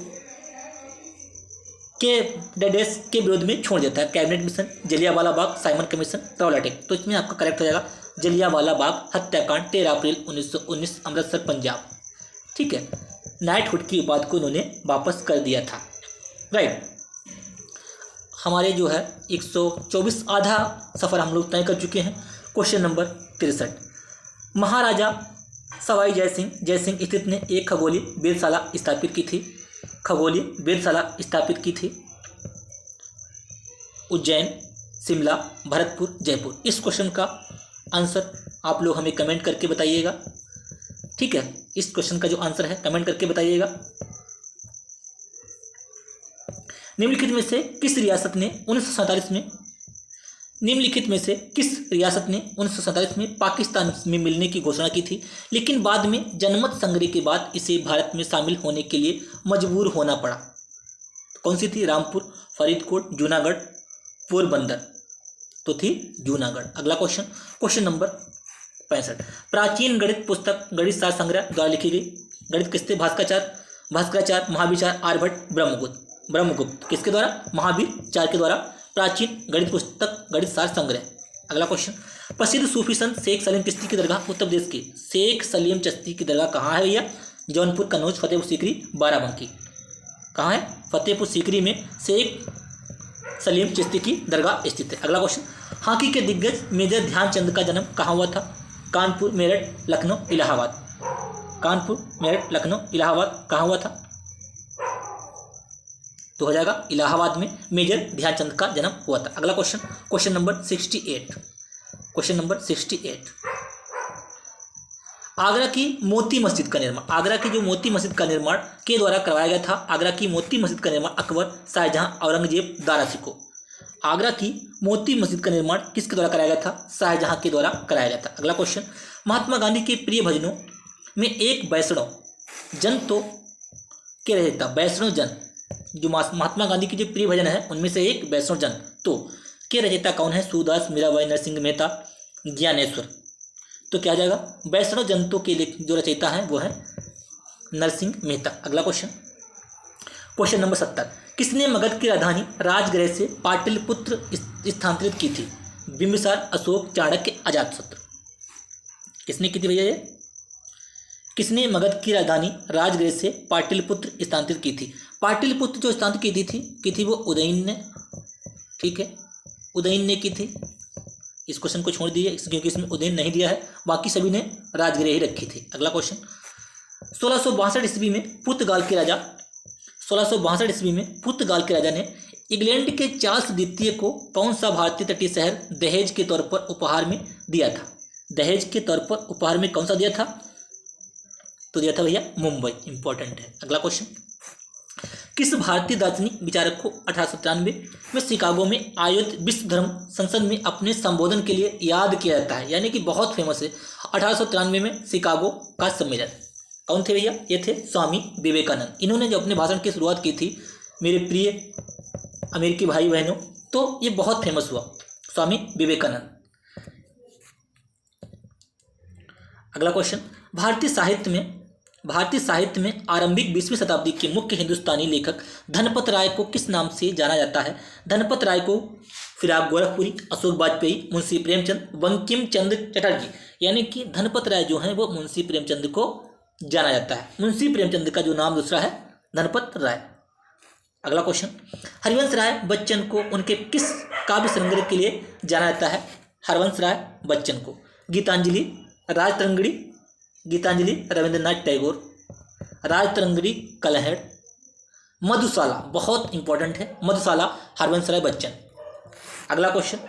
के डेडेस के विरोध में छोड़ दिया था? Cabinet mission, Jallianwala Bagh, Simon commission, रौला अटैक। तो इसमें आपका करेक्ट हो जाएगा जलियांवाला बाग हत्याकांड, 13 अप्रैल 1919, अमृतसर, पंजाब। ठीक है, नाइटहुड की उपाधि को उन्होंने वापस कर दिया था। राइट, हमारे जो है 124 आधा सफ़र हम लोग तय कर चुके हैं। क्वेश्चन नंबर 63, महाराजा सवाई जय सिंह स्थित ने एक खगोलीय वेधशाला स्थापित की थी उज्जैन, शिमला, भरतपुर, जयपुर। इस क्वेश्चन का आंसर आप लोग हमें कमेंट करके बताइएगा। ठीक है, इस क्वेश्चन का जो आंसर है कमेंट करके बताइएगा। निम्नलिखित में से किस रियासत ने 1947 में पाकिस्तान में मिलने की घोषणा की थी, लेकिन बाद में जनमत संग्रह के बाद इसे भारत में शामिल होने के लिए मजबूर होना पड़ा? कौन सी थी? रामपुर, फरीदकोट, जूनागढ़, पोरबंदर। तो थी जूनागढ़। अगला क्वेश्चन, क्वेश्चन नंबर 65, प्राचीन गणित पुस्तक गणित सार संग्रह द्वारा लिखी गई गणित किससे? भास्कराचार्य, महावीर, आर्यभट्ट, ब्रह्मगुप्त। किसके द्वारा? महावीर चार के द्वारा प्राचीन गणित पुस्तक गणित सार संग्रह। अगला क्वेश्चन, प्रसिद्ध सूफी संत शेख सलीम चिश्ती की दरगाह उत्तर प्रदेश की? शेख सलीम चिश्ती की दरगाह कहाँ है भैया? जौनपुर, कन्नौज, फतेहपुर सीकरी, बाराबंकी। कहाँ है? फतेहपुर सीकरी में शेख सलीम चिश्ती की दरगाह स्थित है। अगला क्वेश्चन, हॉकी के दिग्गज मेजर ध्यानचंद का जन्म कहाँ हुआ था? कानपुर, मेरठ, लखनऊ, इलाहाबाद। कहाँ हुआ था? तो हो जाएगा इलाहाबाद में मेजर ध्यानचंद का जन्म हुआ था। अगला क्वेश्चन, क्वेश्चन नंबर 68, आगरा की मोती मस्जिद का निर्माण, आगरा की जो मोती मस्जिद का निर्माण के द्वारा करवाया गया था? आगरा की मोती मस्जिद का निर्माण अकबर, शाहजहां, औरंगजेब, दारा शिकोह। आगरा की मोती मस्जिद का निर्माण किसके द्वारा कराया गया था? शाहजहां के द्वारा कराया गया था। अगला क्वेश्चन, महात्मा गांधी के प्रिय भजनों में एक वैष्णव जन तो क्या रहता? वैष्णव जन, जो महात्मा गांधी के जो प्रिय भजन है उनमें से एक वैष्णव जन। तो के रचयिता कौन है? सूरदास, मीराबाई, नरसिंह मेहता, ज्ञानेश्वर। तो क्या हो जाएगा? वैष्णव जंतु के जो रचयिता है वो है नरसिंह मेहता। अगला क्वेश्चन, क्वेश्चन नंबर 70, किसने मगध की राजधानी राजगृह से पाटलिपुत्र स्थानांतरित की थी? बिंबिसार, अशोक, चाणक्य, अजातशत्रु। किसने की थी भैया ये? किसने मगध की राजधानी राजगृह से पाटलिपुत्र स्थानांतरित की थी? पाटलिपुत्र जो स्थानांतरित की थी वो उदयन ने, ठीक है, उदयन ने की थी। इस क्वेश्चन को छोड़ दीजिए क्योंकि इसमें उदयन नहीं दिया है, बाकी सभी ने राजगृह ही रखी थी। अगला क्वेश्चन, 1662 ईस्वी में पुर्तगाल के राजा 1662 ईस्वी में पुर्तगाल के राजा ने इंग्लैंड के चार्ल्स द्वितीय को कौन सा भारतीय तटीय शहर दहेज के तौर पर उपहार में दिया था? दहेज के तौर पर उपहार में कौन सा दिया था? तो दिया था भैया मुंबई। इंपॉर्टेंट है। अगला क्वेश्चन, किस भारतीय दार्शनिक विचारक को 1893 में शिकागो में आयोजित विश्व धर्म संसद में अपने संबोधन के लिए याद किया जाता है, यानी कि बहुत फेमस है? 1893 में शिकागो का सम्मेलन। कौन थे भैया? ये थे स्वामी विवेकानंद। इन्होंने जो अपने भाषण की शुरुआत की थी, मेरे प्रिय अमेरिकी भाई बहनों, तो ये बहुत फेमस हुआ, स्वामी विवेकानंद। अगला क्वेश्चन, भारतीय साहित्य में आरंभिक 20वीं शताब्दी के मुख्य हिंदुस्तानी लेखक धनपत राय को किस नाम से जाना जाता है? धनपत राय को फिराक गोरखपुरी, अशोक वाजपेयी, मुंशी प्रेमचंद, बंकिम चंद्र चटर्जी। यानी कि धनपत राय जो है वो मुंशी प्रेमचंद को जाना जाता है। मुंशी प्रेमचंद का जो नाम दूसरा है धनपत राय। अगला क्वेश्चन, हरिवंश राय बच्चन को उनके किस काव्य संग्रह के लिए जाना जाता है? हरिवंश राय बच्चन को गीतांजलि, राजतरंगिणी, गीतांजलि रविंद्रनाथ टैगोर, राजतरंगिणी कलहड़, मधुशाला, बहुत इंपॉर्टेंट है मधुशाला हरिवंश राय बच्चन। अगला क्वेश्चन,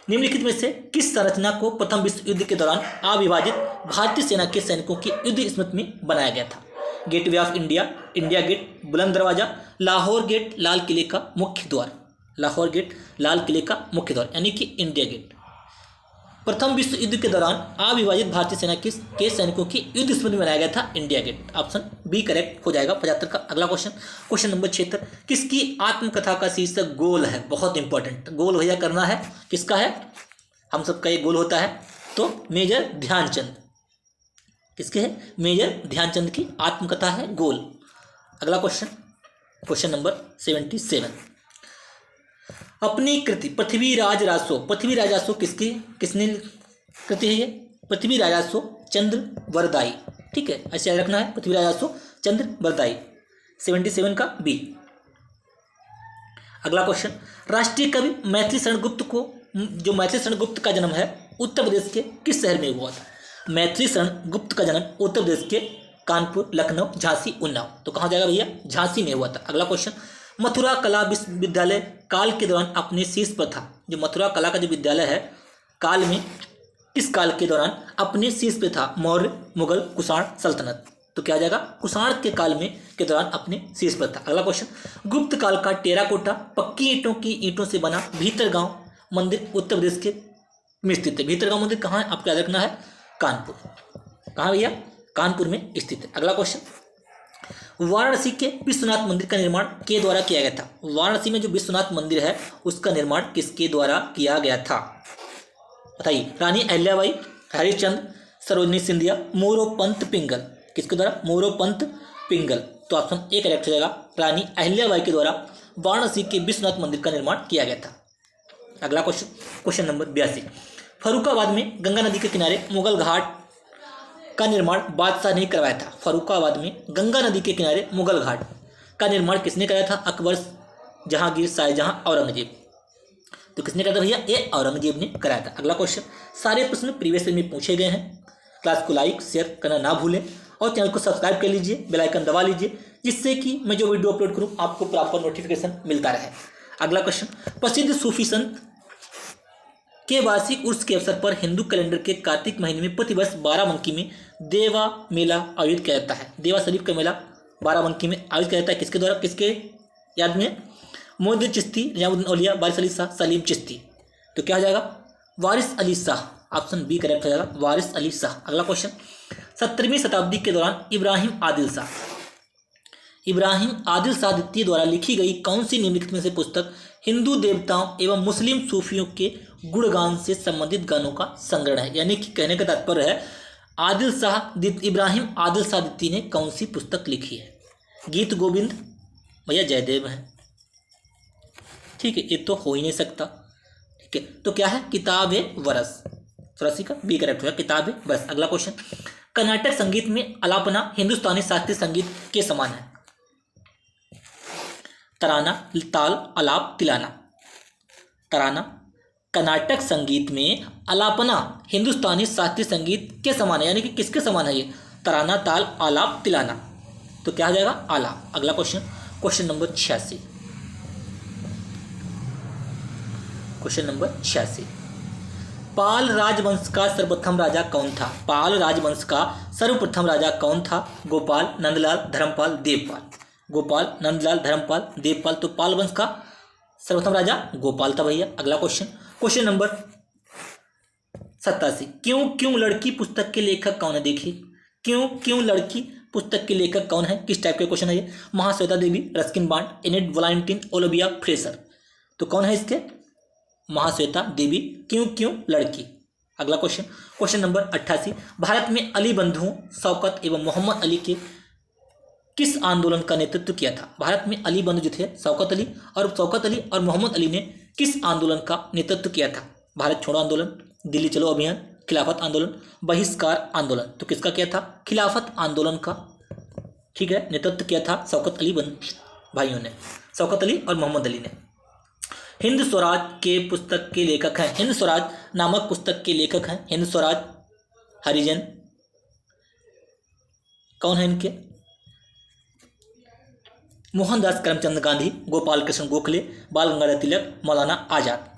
निम्नलिखित में से किस संरचना को प्रथम विश्व युद्ध के दौरान अविभाजित भारतीय सेना के सैनिकों की युद्ध स्मृति में बनाया गया था? Gateway of India, India gate, Buland Darwaza, Lahore gate, लाल किले का मुख्य द्वार। लाहौर गेट, लाल किले का मुख्य द्वार, यानी कि इंडिया गेट। प्रथम विश्व युद्ध के दौरान अविभाजित भारतीय सेना के सैनिकों की युद्ध स्मृति में बनाया गया था India gate. Option B correct हो जाएगा 75 का। अगला क्वेश्चन, क्वेश्चन नंबर 76, किसकी आत्मकथा का शीर्षक गोल है? बहुत इंपॉर्टेंट, गोल भैया करना है। किसका है? हम सबका ये गोल होता है, तो मेजर ध्यानचंद। किसके है? मेजर ध्यानचंद की आत्मकथा है गोल। अगला क्वेश्चन, क्वेश्चन नंबर 77, अपनी कृति पृथ्वीराज रासो, पृथ्वीराज रासो किसने कृति है ये? पृथ्वीराज रासो चंद्र वरदाई। ठीक है, ऐसे याद रखना है, पृथ्वीराज रासो चंद्र वरदाई। 77 का बी। अगला क्वेश्चन, राष्ट्रीय कवि मैथिली शरण गुप्त को, जो मैथिली शरण गुप्त का जन्म है उत्तर प्रदेश के किस शहर में हुआ था? मैथिली शरण गुप्त का जन्म उत्तर प्रदेश के कानपुर, लखनऊ, झांसी, उन्नाव। तो कहाँ जाएगा भैया? झांसी में हुआ था। अगला क्वेश्चन, मथुरा कला विश्वविद्यालय काल के दौरान अपने शीर्ष पर था। जो मथुरा कला का जो विद्यालय है काल में, किस काल के दौरान अपने शीर्ष पे था? मौर्य, मुगल, कुषाण सल्तनत। तो क्या आ जाएगा? कुषाण के काल में के दौरान अपने शीर्ष पर था। अगला क्वेश्चन, गुप्त काल का टेराकोटा पक्की ईंटों से बना भीतरगांव मंदिर उत्तर प्रदेश के में स्थित है। भीतरगांव मंदिर कहाँ है? आपको याद रखना है कानपुर। कहाँ भैया? कानपुर में स्थित है। अगला क्वेश्चन, वाराणसी के विश्वनाथ मंदिर का निर्माण के द्वारा किया गया था? वाराणसी में जो विश्वनाथ मंदिर है उसका निर्माण किसके द्वारा किया गया था? बताइए। रानी अहिल्याबाई, हरिश्चंद्र, सरोजनी सिंधिया, मोरोपंत पिंगल। किसके द्वारा? मोरोपंत पिंगल। तो ऑप्शन ए करेक्ट हो जाएगा, रानी अहिल्याबाई के द्वारा वाराणसी के विश्वनाथ मंदिर का निर्माण किया गया था। अगला क्वेश्चन, क्वेश्चन नंबर 82, फर्रुखाबाद में गंगा नदी के किनारे मुगल घाट का निर्माण बादशाह ने करवाया था? फर्रुखाबाद में गंगा नदी के किनारे मुगल घाट का निर्माण किसने कराया था? अकबर, जहांगीर, शाहजहां, औरंगजेब। तो किसने कराया था भैया? ये औरंगजेब ने कराया था। अगला क्वेश्चन, सारे प्रश्न प्रीवियस ईयर में पूछे गए हैं। क्लास को लाइक शेयर करना ना भूलें और चैनल को सब्सक्राइब कर लीजिए, बेल आइकन दबा लीजिए, जिससे कि मैं जो वीडियो अपलोड करूँ आपको प्रॉपर नोटिफिकेशन मिलता रहे। अगला क्वेश्चन, प्रसिद्ध सूफी संत के वार्षिक उर्स के अवसर पर हिंदू कैलेंडर के कार्तिक महीने में प्रतिवर्ष बाराबंकी में देवा मेला आयोजित किया जाता है। देवा शरीफ का मेला बाराबंकी में आयोजित किया जाता है। किसके द्वारा? किसके याद में? मोहम्मद चिश्ती, निजामुद्दीन औलिया, वारिस अली शाह, सलीम चिश्ती। तो क्या हो जाएगा? Waris Ali Shah. Option B correct हो जाएगा, वारिस अली शाह। अगला क्वेश्चन, 17वीं शताब्दी के दौरान इब्राहिम आदिल शाह, इब्राहिम आदिल शाह द्वितीय द्वारा लिखी गई कौन सी निम्नलिखित में से पुस्तक हिंदू देवताओं एवं मुस्लिम सूफियों के गुणगान से संबंधित गानों का संग्रह है? यानी कि कहने का तात्पर्य है इब्राहिम आदिल शाह द्वितीय ने कौन सी पुस्तक लिखी है? गीत गोविंद भैया जयदेव है। ठीक है, ये तो हो ही नहीं सकता। ठीक है, तो क्या है? किताब वरस। चौरासी का बी करेक्ट होगा, किताब वरस। अगला क्वेश्चन, कर्नाटक संगीत में अलापना हिंदुस्तानी शास्त्रीय संगीत के समान है? तराना, ताल, अलाप, तिलाना। तराना। कर्नाटक संगीत में अलापना हिंदुस्तानी शास्त्रीय संगीत के समान है, यानी कि किसके समान है ये? तराना, ताल, आलाप, तिलाना। तो क्या हो जाएगा? आलाप। अगला question, question number 86। Question number 86, पाल राजवंश का सर्वप्रथम राजा कौन था? पाल राजवंश का सर्वप्रथम राजा कौन था? गोपाल, नंदलाल, धर्मपाल, देवपाल। गोपाल, नंदलाल, धर्मपाल, देवपाल। तो पाल वंश का सर्वप्रथम राजा गोपाल था भैया। अगला क्वेश्चन, क्वेश्चन नंबर 87, क्यों क्यों लड़की पुस्तक के लेखक कौन है? देखिए, क्यों क्यों लड़की पुस्तक के लेखक कौन है? किस टाइप के क्वेश्चन है ये? Mahasweta Devi, Ruskin Bond, Annette Valentine, Olivia Fraser. तो कौन है इसके? महाश्वेता देवी। क्यों क्यों लड़की। अगला क्वेश्चन, क्वेश्चन नंबर 88, भारत में अली बंधुओं शौकत एवं मोहम्मद अली के किस आंदोलन का नेतृत्व किया था? भारत में अली बंधु जो थे शौकत अली और मोहम्मद अली ने किस आंदोलन का नेतृत्व किया था? भारत छोड़ो आंदोलन, दिल्ली चलो अभियान, खिलाफत आंदोलन, बहिष्कार आंदोलन। तो किसका किया था? खिलाफत आंदोलन का, ठीक है, नेतृत्व किया था शौकत अली भाइयों ने, शौकत अली और मोहम्मद अली ने। हिंद स्वराज के पुस्तक के लेखक हैं, हिंद स्वराज नामक पुस्तक के लेखक हैं हिंद स्वराज हरिजन। कौन है इनके? मोहनदास करमचंद गांधी, गोपाल कृष्ण गोखले, बाल गंगाधर तिलक, मौलाना आजाद।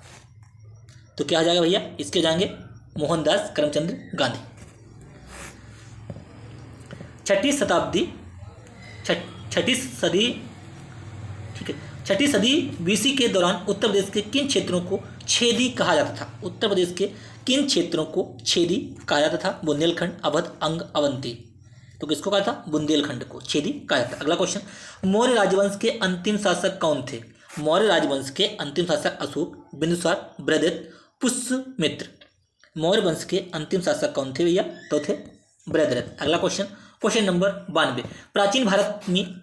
तो क्या हो जाएगा भैया? इसके जाएंगे मोहनदास करमचंद गांधी। छठी सदी, ठीक है, छठी सदी बीसी के दौरान उत्तर प्रदेश के किन क्षेत्रों को छेदी कहा जाता था? उत्तर प्रदेश के किन क्षेत्रों को छेदी कहा जाता था? बुंदेलखंड, अवध, अंग, अवंती। तो किसको कहा था? बुंदेलखंड को छेदी कहा जाता। अगला क्वेश्चन, मौर्य राजवंश के अंतिम शासक कौन थे? मौर्य राजवंश के अंतिम शासक अशोक, बिंदुसार, बृहदत्त, पुष्यमित्र। मौर्य वंश के अंतिम शासक कौन थे भैया? तो थे बृहदत्त। अगला क्वेश्चन, क्वेश्चन नंबर 92, प्राचीन भारत में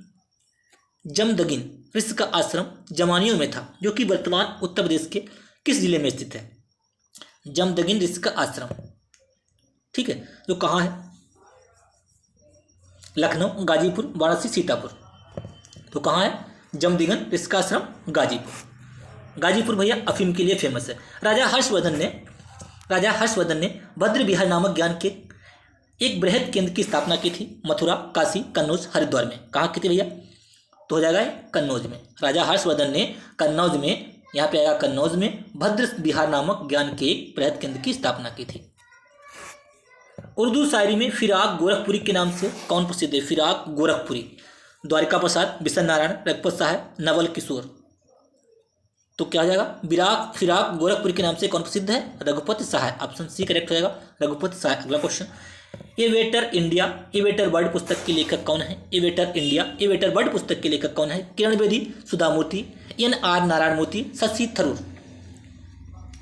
जमदगिन ऋषि का आश्रम जमानियों में था, जो कि वर्तमान उत्तर प्रदेश के किस जिले में स्थित है? जमदगिन ऋषि का आश्रम, ठीक है, जो कहाँ है? लखनऊ, गाजीपुर, वाराणसी, सीतापुर। तो कहाँ है? जमदगिन ऋषि का आश्रम गाजीपुर। गाजीपुर भैया अफीम के लिए फेमस है। राजा हर्षवर्धन ने भद्र विहार नामक ज्ञान के एक बृहद केंद्र की स्थापना की थी, मथुरा, काशी, कन्नौज, हरिद्वार में। कहाँ की थी भैया? तो हो जाएगा कन्नौज में। राजा हर्षवर्धन ने कन्नौज में, यहाँ पे आएगा कन्नौज में, भद्र विहार नामक ज्ञान के एक बृहद केंद्र की स्थापना की थी। उर्दू शायरी में फिराक गोरखपुरी के नाम से कौन प्रसिद्ध है? फिराक गोरखपुरी, द्वारिका प्रसाद, बिशन नारायण, रघुपत साहब, नवल किशोर। तो क्या हो जाएगा? फिराक गोरखपुरी के नाम से कौन प्रसिद्ध है? रघुपत साहब। ऑप्शन सी करेक्ट हो जाएगा, रघुपत साहब। अगला क्वेश्चन, ए वेटर वर्ड पुस्तक के लेखक कौन है? ए वेटर वर्ड पुस्तक के लेखक कौन है? किरण बेदी, सुधा मूर्ति, NR नारायण मूर्ति, शशि थरूर।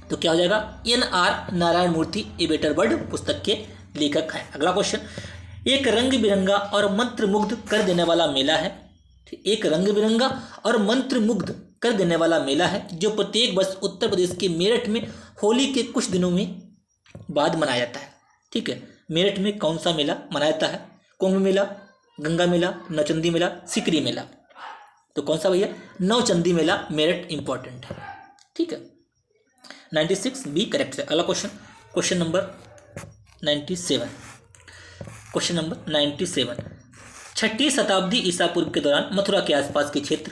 तो क्या हो जाएगा? NR नारायण मूर्ति ए वेटर वर्ड पुस्तक के लेखक हैं। अगला क्वेश्चन, एक रंग बिरंगा और मंत्रमुग्ध कर देने वाला मेला है, एक रंग बिरंगा और मंत्रमुग्ध कर देने वाला मेला है जो प्रत्येक वर्ष उत्तर प्रदेश के मेरठ में होली के कुछ दिनों में बाद मनाया जाता है। ठीक है, मेरठ में कौन सा मेला मनाया जाता है? कुंभ मेला, गंगा मेला, नौचंदी मेला, सिकरी मेला। तो कौन सा भैया? नौचंदी मेला मेरठ इंपॉर्टेंट है। ठीक है, 96 बी करेक्ट है। अगला question, question number 97, question number 97, छठी शताब्दी ईसा पूर्व के दौरान मथुरा के आसपास के क्षेत्र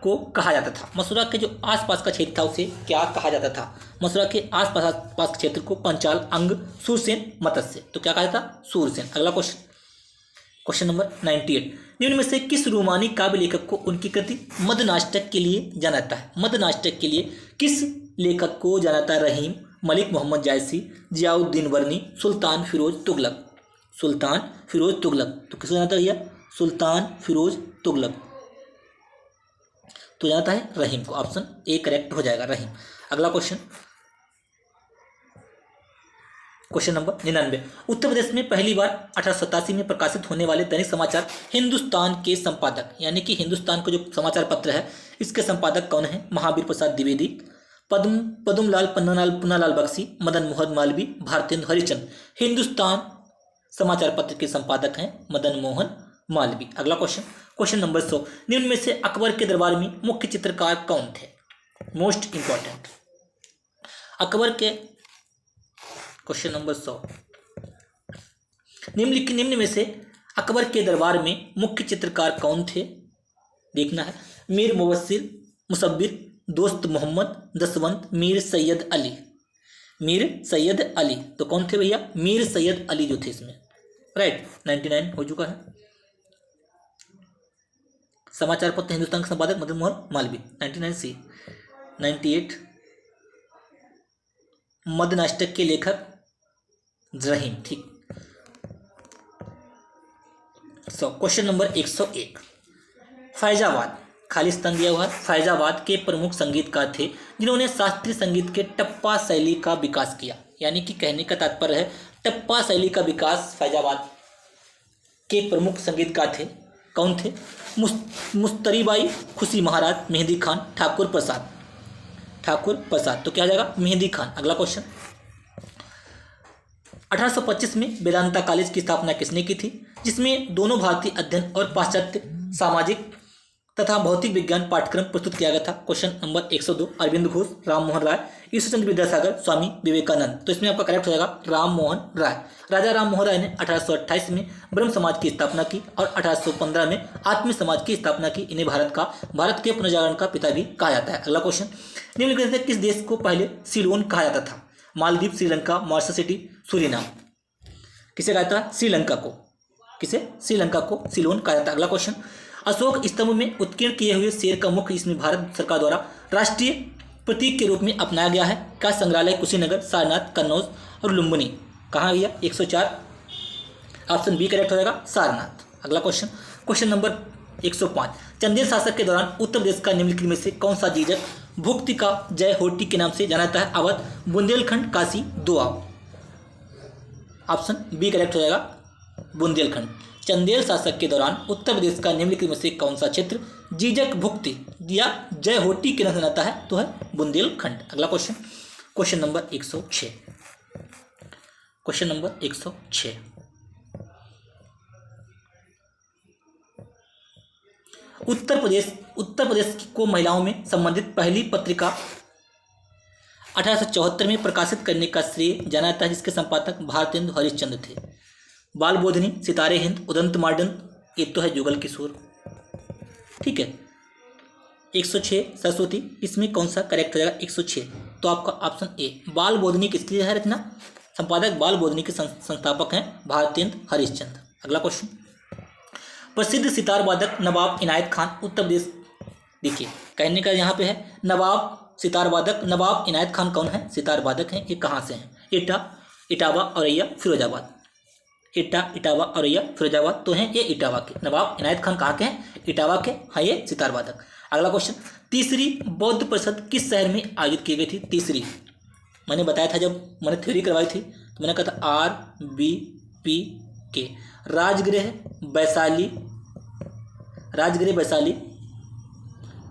को कहा जाता था? मथुरा के जो आसपास का क्षेत्र था उसे क्या कहा जाता था? मथुरा के आसपास के क्षेत्र को पंचाल, अंग, सूरसेन, मत्स्य। तो क्या कहा जाता? सूरसेन। अगला क्वेश्चन, क्वेश्चन नंबर 98, निम्न में से किस रोमानी काव्य लेखक को उनकी कृति मदनाष्टक के लिए जाना जाता है? मदनाष्टक के लिए किस लेखक को जाना जाता है? रहीम, मलिक मोहम्मद जायसी, जियाउद्दीन वर्नी, सुल्तान फिरोज तुगलक। सुल्तान फिरोज तुगलक। तो किसको जाना था भैया? सुल्तान फिरोज तुगलक। तो जाता है रहीम को। ऑप्शन ए करेक्ट हो जाएगा, रहीम। अगला question, question number 99। Uttar Pradesh में पहली बार 1887 में प्रकाशित होने वाले दैनिक समाचार हिंदुस्तान के संपादक, यानी कि हिंदुस्तान का जो समाचार पत्र है इसके संपादक कौन है? महावीर प्रसाद द्विवेदी, पद्मलाल पन्नालाल बख्शी, मदन मोहन मालवीय, भारतेंदु हरिश्चंद्र। हिंदुस्तान समाचार पत्र के संपादक हैं मदन मोहन मालवीय। अगला क्वेश्चन, क्वेश्चन नंबर 100। निम्न में से अकबर के दरबार में मुख्य चित्रकार कौन थे? मोस्ट इंपॉर्टेंट, अकबर के, क्वेश्चन नंबर 100, निम्न में से अकबर के दरबार में मुख्य चित्रकार कौन थे? देखना है। मीर मुबस्सिर, मुसब्बिर, दोस्त मोहम्मद, दसवंत, मीर सैयद अली। मीर सैयद अली, तो कौन थे भैया? मीर सैयद अली जो थे इसमें, राइट। 99 हो चुका है। समाचार पत्र हिंदुस्तान के संपादक मदन मोहन मालवीय। 99 सी। 98 मदनाष्टक के लेखक रहीम, ठीक। Question number 101। फैजाबाद, खालिस्तान दिया हुआ है। फैजाबाद के प्रमुख संगीतकार थे जिन्होंने शास्त्रीय संगीत के टप्पा शैली का विकास किया, यानी कि कहने का तात्पर्य है टप्पा शैली का विकास फैजाबाद के प्रमुख संगीतकार थे। कौन थे? मुस्तरीबाई, खुशी महाराज, मेहंदी खान, ठाकुर प्रसाद। तो क्या हो जाएगा? मेहंदी खान। अगला क्वेश्चन, 1825 में वेदांता कॉलेज की स्थापना किसने की थी? जिसमें दोनों भारतीय अध्ययन और पाश्चात्य सामाजिक तथा भौतिक विज्ञान पाठ्यक्रम प्रस्तुत किया गया था। Question number 102। अरविंद घोष, राम मोहन राय, ईश्वरचंद्र विद्यासागर, स्वामी विवेकानंद। तो इसमें आपका करेक्ट हो जाएगा राम मोहन राय। राजा राम मोहन राय ने 1828 में ब्रह्म समाज की स्थापना की और 1815 में आत्म समाज की स्थापना की। इन्हें भारत के पुनर्जागरण का पिता भी कहा जाता है। अगला क्वेश्चन, निम्नलिखित में से किस देश को पहले सिलोन कहा जाता था? Maldives, Sri Lanka, Mauritius city, Suriname. किसे कहा था? श्रीलंका को। किसे? श्रीलंका को सिलोन कहा जाता है। अगला क्वेश्चन, अशोक स्तंभ में उत्कीर्ण किए हुए शेर का मुख इसमें भारत सरकार द्वारा राष्ट्रीय प्रतीक के रूप में अपनाया गया है। का संग्रहालय कुशीनगर, सारनाथ, कन्नौज और लुम्बिनी। कहाँ गया? 104। ऑप्शन बी करेक्ट हो जाएगा, सारनाथ। अगला क्वेश्चन, क्वेश्चन नंबर 105। चंदेल शासक के दौरान उत्तर प्रदेश का निम्नलिखित में से कौन सा जीजक भुक्ति का जय होटी के नाम से जाना जाता है? Awadh, Bundelkhand, Kashi, Doab. Option B correct हो जाएगा, बुंदेलखंड। चंदेल शासक के दौरान उत्तर प्रदेश का निम्नलिखित में से कौन सा क्षेत्र जीजक भुक्ति या जय होटी के नाम से जाता है? तो है बुंदेलखंड। अगला question, question number 106। Question number 106। Uttar Pradesh को महिलाओं में संबंधित पहली पत्रिका 1874 में प्रकाशित करने का श्रेय जाना जाता है, जिसके संपादक भारतेंदु हरिश्चंद्र थे। बाल बोधनी, सितारे हिंद, उदंत मार्डन, ये तो है जुगल किशोर, ठीक है। 106 सरस्वती, इसमें कौन सा करेक्ट हो जाएगा? 106, तो आपका ऑप्शन ए। बाल बोधनी किसकी है रचना? संपादक बाल बोधनी के संस्थापक हैं भारतेंदु हरिश्चंद्र। अगला क्वेश्चन, प्रसिद्ध सितार वादक नवाब इनायत खान उत्तर प्रदेश, देखिए कहने का यहाँ पे है नवाब सितार वादक नवाब इनायत खान कौन है? सितार वादक हैं। ये कहाँ से हैं? इटावा, औरैया, फिरोजाबाद। इटावा, औरैया, फिरोजाबाद तो हैं ये इटावा के। नवाब इनायत खान कहाँ के हैं? इटावा के। हाँ, ये सितार वादक। अगला क्वेश्चन, तीसरी बौद्ध परिषद किस शहर में आयोजित की गई थी? तीसरी मैंने बताया था जब मैंने थ्योरी करवाई थी तो मैंने कहा था RBPK, राजगृह वैशाली,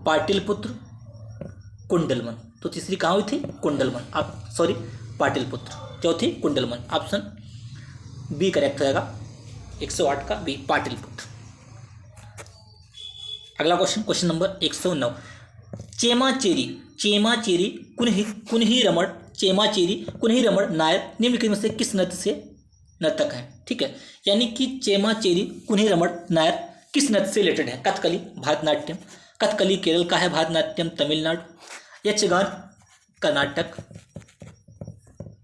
पाटिलपुत्र, कुंडलवन। तो तीसरी कहाँ हुई थी? कुंडलवन। पाटिलपुत्र। चौथी कुंडलवन। ऑप्शन बी करेक्ट हो जाएगा, 108 का बी, पाटिलपुत्र। अगला क्वेश्चन, क्वेश्चन नंबर 109। चेमाचेरी कुन्ही रमण नायर निम्नलिखित में से किस नर्तक हैं? ठीक है, यानी कि चेमाचेरी कुन्ही रमण नायर किस नृत्य से रिलेटेड है? कथकली, भरतनाट्यम। कथकली केरल का है, भरतनाट्यम तमिलनाडु, यक्षगान कर्नाटक,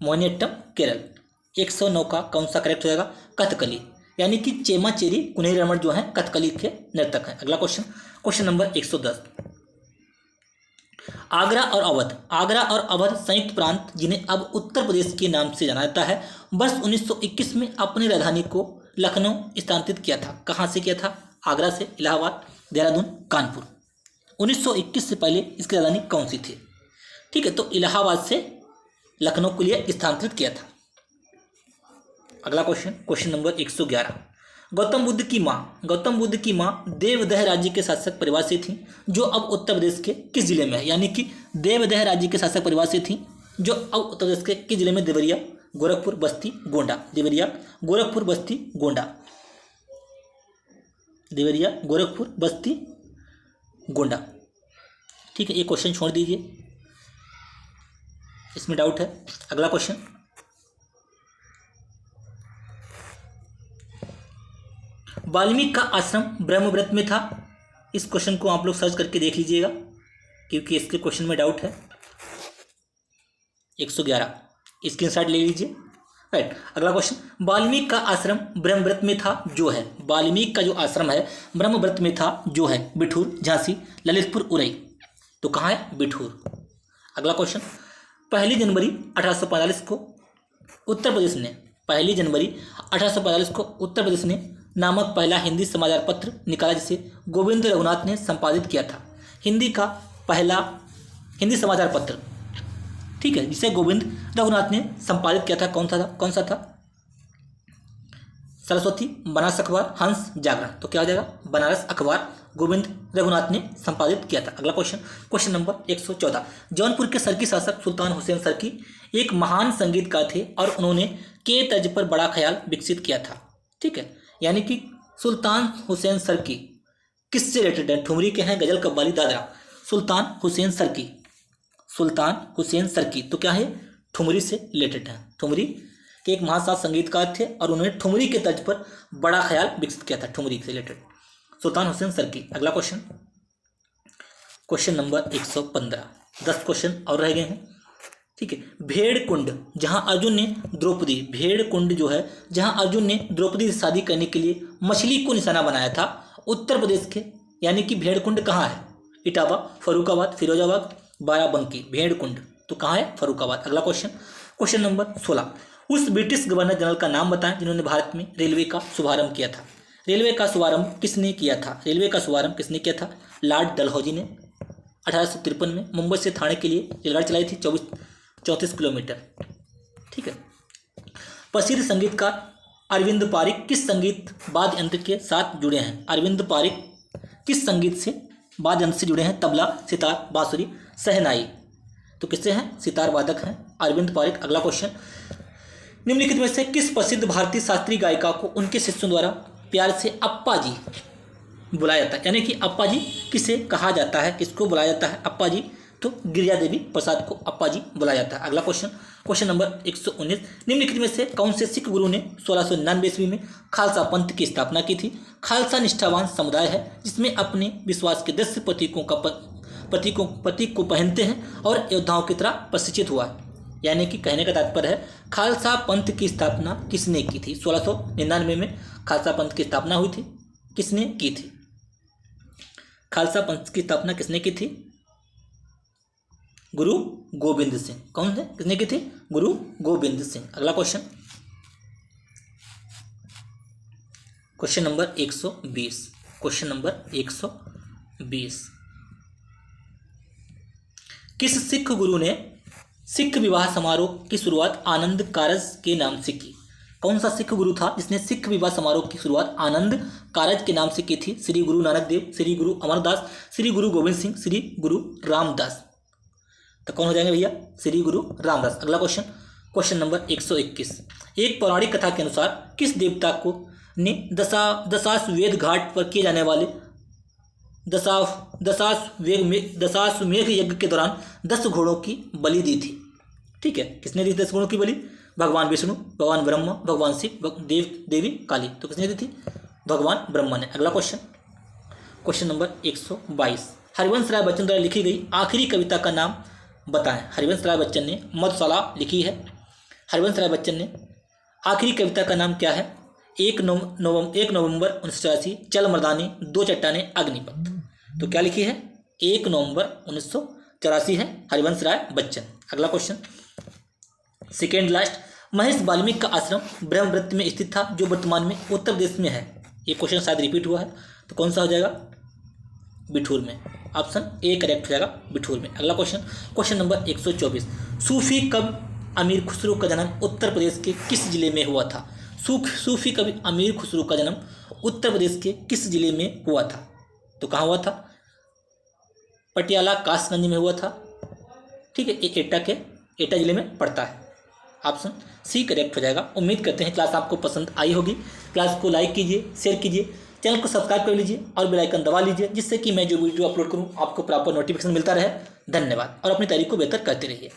मोहिनीअट्टम केरल। 109 का कौन सा करेक्ट हो जाएगा? कथकली, यानी कि चेमाचेरी कुन्ही रमण जो है कथकली के नर्तक हैं। अगला क्वेश्चन, क्वेश्चन नंबर 110। आगरा और अवध संयुक्त प्रांत जिन्हें अब उत्तर प्रदेश के नाम से जाना जाता है, वर्ष 1921 में अपनी राजधानी को लखनऊ स्थानांतरित किया था। कहाँ से किया था? आगरा से, इलाहाबाद, देहरादून, कानपुर। 1921 से पहले इसकी राजधानी कौन सी थी? ठीक है, तो इलाहाबाद से लखनऊ के लिए स्थानांतरित किया था। अगला क्वेश्चन नंबर 111। गौतम बुद्ध की माँ देवदह राज्य के शासक परिवार से थी जो अब उत्तर प्रदेश के किस जिले में है? यानी कि देवदह राज्य के शासक परिवार से थी जो अब उत्तर प्रदेश के किस जिले में? देवरिया, गोरखपुर, बस्ती, गोंडा। देवरिया, गोरखपुर, बस्ती, गोंडा। देवरिया, गोरखपुर, बस्ती, गोंडा। ठीक है, ये क्वेश्चन छोड़ दीजिए, इसमें डाउट है। अगला क्वेश्चन, वाल्मीकि का आश्रम ब्रह्मव्रत में था। इस क्वेश्चन को आप लोग सर्च करके देख लीजिएगा क्योंकि इसके क्वेश्चन में डाउट है। 111 स्क्रीनशॉट ले लीजिए। राइट, अगला क्वेश्चन, वाल्मीकि का आश्रम ब्रह्मव्रत में था जो है, वाल्मीकि का जो आश्रम है ब्रह्मव्रत में था जो है बिठूर, झांसी, ललितपुर, उरई। तो कहाँ है? बिठूर। अगला क्वेश्चन, 1 जनवरी 1845 को उत्तर प्रदेश ने 1 जनवरी 1845 को उत्तर प्रदेश ने नामक पहला हिंदी समाचार पत्र निकाला जिसे गोविंद रघुनाथ ने संपादित किया था। हिंदी का पहला हिंदी समाचार पत्र, ठीक है, जिसे गोविंद रघुनाथ ने संपादित किया था, कौन सा था? सरस्वती, बनारस अखबार, हंस, जागरण। तो क्या हो जाएगा? बनारस अखबार गोविंद रघुनाथ ने संपादित किया था। अगला क्वेश्चन नंबर 114। जौनपुर के सरकी शासक सुल्तान हुसैन सरकी एक महान संगीतकार थे और उन्होंने के तर्ज पर बड़ा ख्याल विकसित किया था। ठीक है, यानी कि सुल्तान हुसैन सरकी किससे रिलेटेड है? ठुमरी के हैं, गजल, कव्वाली, दादरा। सुल्तान हुसैन सरकी तो क्या है? ठुमरी से रिलेटेड है। ठुमरी के एक महान संगीतकार थे और उन्होंने ठुमरी के तर्ज पर बड़ा ख्याल विकसित किया था, ठुमरी से रिलेटेड, सुल्तान हुसैन सरकी। अगला क्वेश्चन नंबर 115। 10 क्वेश्चन और रह गए हैं। ठीक है, भेड़ कुंड जहां अर्जुन ने द्रौपदी, भेड़ कुंड जो है जहां अर्जुन ने द्रौपदी से शादी करने के लिए मछली को निशाना बनाया था, उत्तर प्रदेश के, यानी कि भेड़ कुंड कहाँ है? इटावा, फर्रुखाबाद, फिरोजाबाद, बाराबंकी। भेड़ कुंड तो कहाँ है? फर्रुखाबाद। अगला क्वेश्चन नंबर 16। उस ब्रिटिश गवर्नर जनरल का नाम बताएं जिन्होंने भारत में रेलवे का शुभारंभ किया था। रेलवे का शुभारंभ किसने किया था? लॉर्ड डलहौजी ने 1853 में मुंबई से थाने के लिए रेलगाड़ी चलाई थी, 34 किलोमीटर। ठीक है, प्रसिद्ध संगीतकार अरविंद पारिक किस संगीत वाद्य यंत्र के साथ जुड़े हैं? अरविंद पारिक किस संगीत से वाद्य यंत्र से जुड़े हैं? तबला, सितार, बांसुरी, शहनाई। तो किससे हैं? सितार वादक हैं अरविंद पारिक। अगला क्वेश्चन, निम्नलिखित में से किस प्रसिद्ध भारतीय शास्त्रीय गायिका को उनके शिष्यों द्वारा प्यार से अप्पा जी बुलाया जाता है? यानी कि अप्पा जी किसे कहा जाता है, किसको बुलाया जाता है अप्पा जी? तो गिरिजा देवी प्रसाद को अप्पा जी बुलाया जाता है। अगला क्वेश्चन नंबर 119। निम्नलिखित में से कौन से सिख गुरु ने 1699 ईस्वी में खालसा पंथ की स्थापना की थी? खालसा निष्ठावान समुदाय है जिसमें अपने विश्वास के 10 प्रतीक को पहनते हैं और योद्धाओं की तरह प्रशिक्षित हुआ है। यानी कि कहने का तात्पर्य है खालसा पंथ की स्थापना किसने की थी? 1699 में खालसा पंथ की स्थापना हुई थी। किसने की थी? खालसा पंथ की स्थापना किसने की थी? गुरु गोबिंद सिंह। कौन है? किसने की थी? गुरु गोबिंद सिंह। अगला क्वेश्चन नंबर 120। किस सिख गुरु ने सिख विवाह समारोह की शुरुआत आनंद कारज के नाम से की? कौन सा सिख गुरु था जिसने सिख विवाह समारोह की शुरुआत आनंद कारज के नाम से की थी? श्री गुरु नानक देव, श्री गुरु अमरदास, श्री गुरु गोविंद सिंह, श्री गुरु रामदास। तो कौन हो जाएंगे भैया? श्री गुरु रामदास। अगला क्वेश्चन नंबर 121। एक पौराणिक कथा के अनुसार किस देवता को ने दशाश्वमेध घाट पर किए जाने वाले दशाश्वमेध यज्ञ के दौरान 10 घोड़ों की बलि दी थी? ठीक है, किसने दी 10 घोड़ों की बलि? भगवान विष्णु, भगवान ब्रह्मा, भगवान शिव, देवी काली। तो किसने दी थी? भगवान ब्रह्मा ने। अगला क्वेश्चन नंबर 122। हरिवंश राय बच्चन द्वारा लिखी गई आखिरी कविता का नाम बताएं। हरिवंश राय बच्चन ने मधुशाला लिखी है। हरिवंश राय बच्चन ने आखिरी कविता का नाम क्या है? 1 नवंबर 1984, चल मर्दानी, 2 चट्टाने, अग्निपथ। तो क्या लिखी है? 1 नवंबर 1984 है हरिवंश राय बच्चन। अगला क्वेश्चन, सेकेंड लास्ट। महर्षि वाल्मीकि का आश्रम ब्रह्मव्रत में स्थित था जो वर्तमान में उत्तर प्रदेश में है। ये क्वेश्चन शायद रिपीट हुआ है, तो कौन सा हो जाएगा? बिठूर में। ऑप्शन ए करेक्ट हो जाएगा, बिठूर में। अगला क्वेश्चन नंबर 124। सूफी कवि अमीर खुसरो का जन्म उत्तर प्रदेश के किस जिले में हुआ था? सूफी कवि अमीर खुसरो का जन्म उत्तर प्रदेश के किस जिले में हुआ था? तो कहाँ हुआ था? पटियाला कासगंज में हुआ था। ठीक है, ये एटा जिले में पड़ता है। ऑप्शन सी करेक्ट हो जाएगा। उम्मीद करते हैं क्लास आपको पसंद आई होगी। क्लास को लाइक कीजिए, शेयर कीजिए, चैनल को सब्सक्राइब कर लीजिए और बेल आइकन दबा लीजिए, जिससे कि मैं जो वीडियो अपलोड करूं आपको प्रॉपर नोटिफिकेशन मिलता रहे। धन्यवाद और अपनी तैयारी को बेहतर करते रहिए।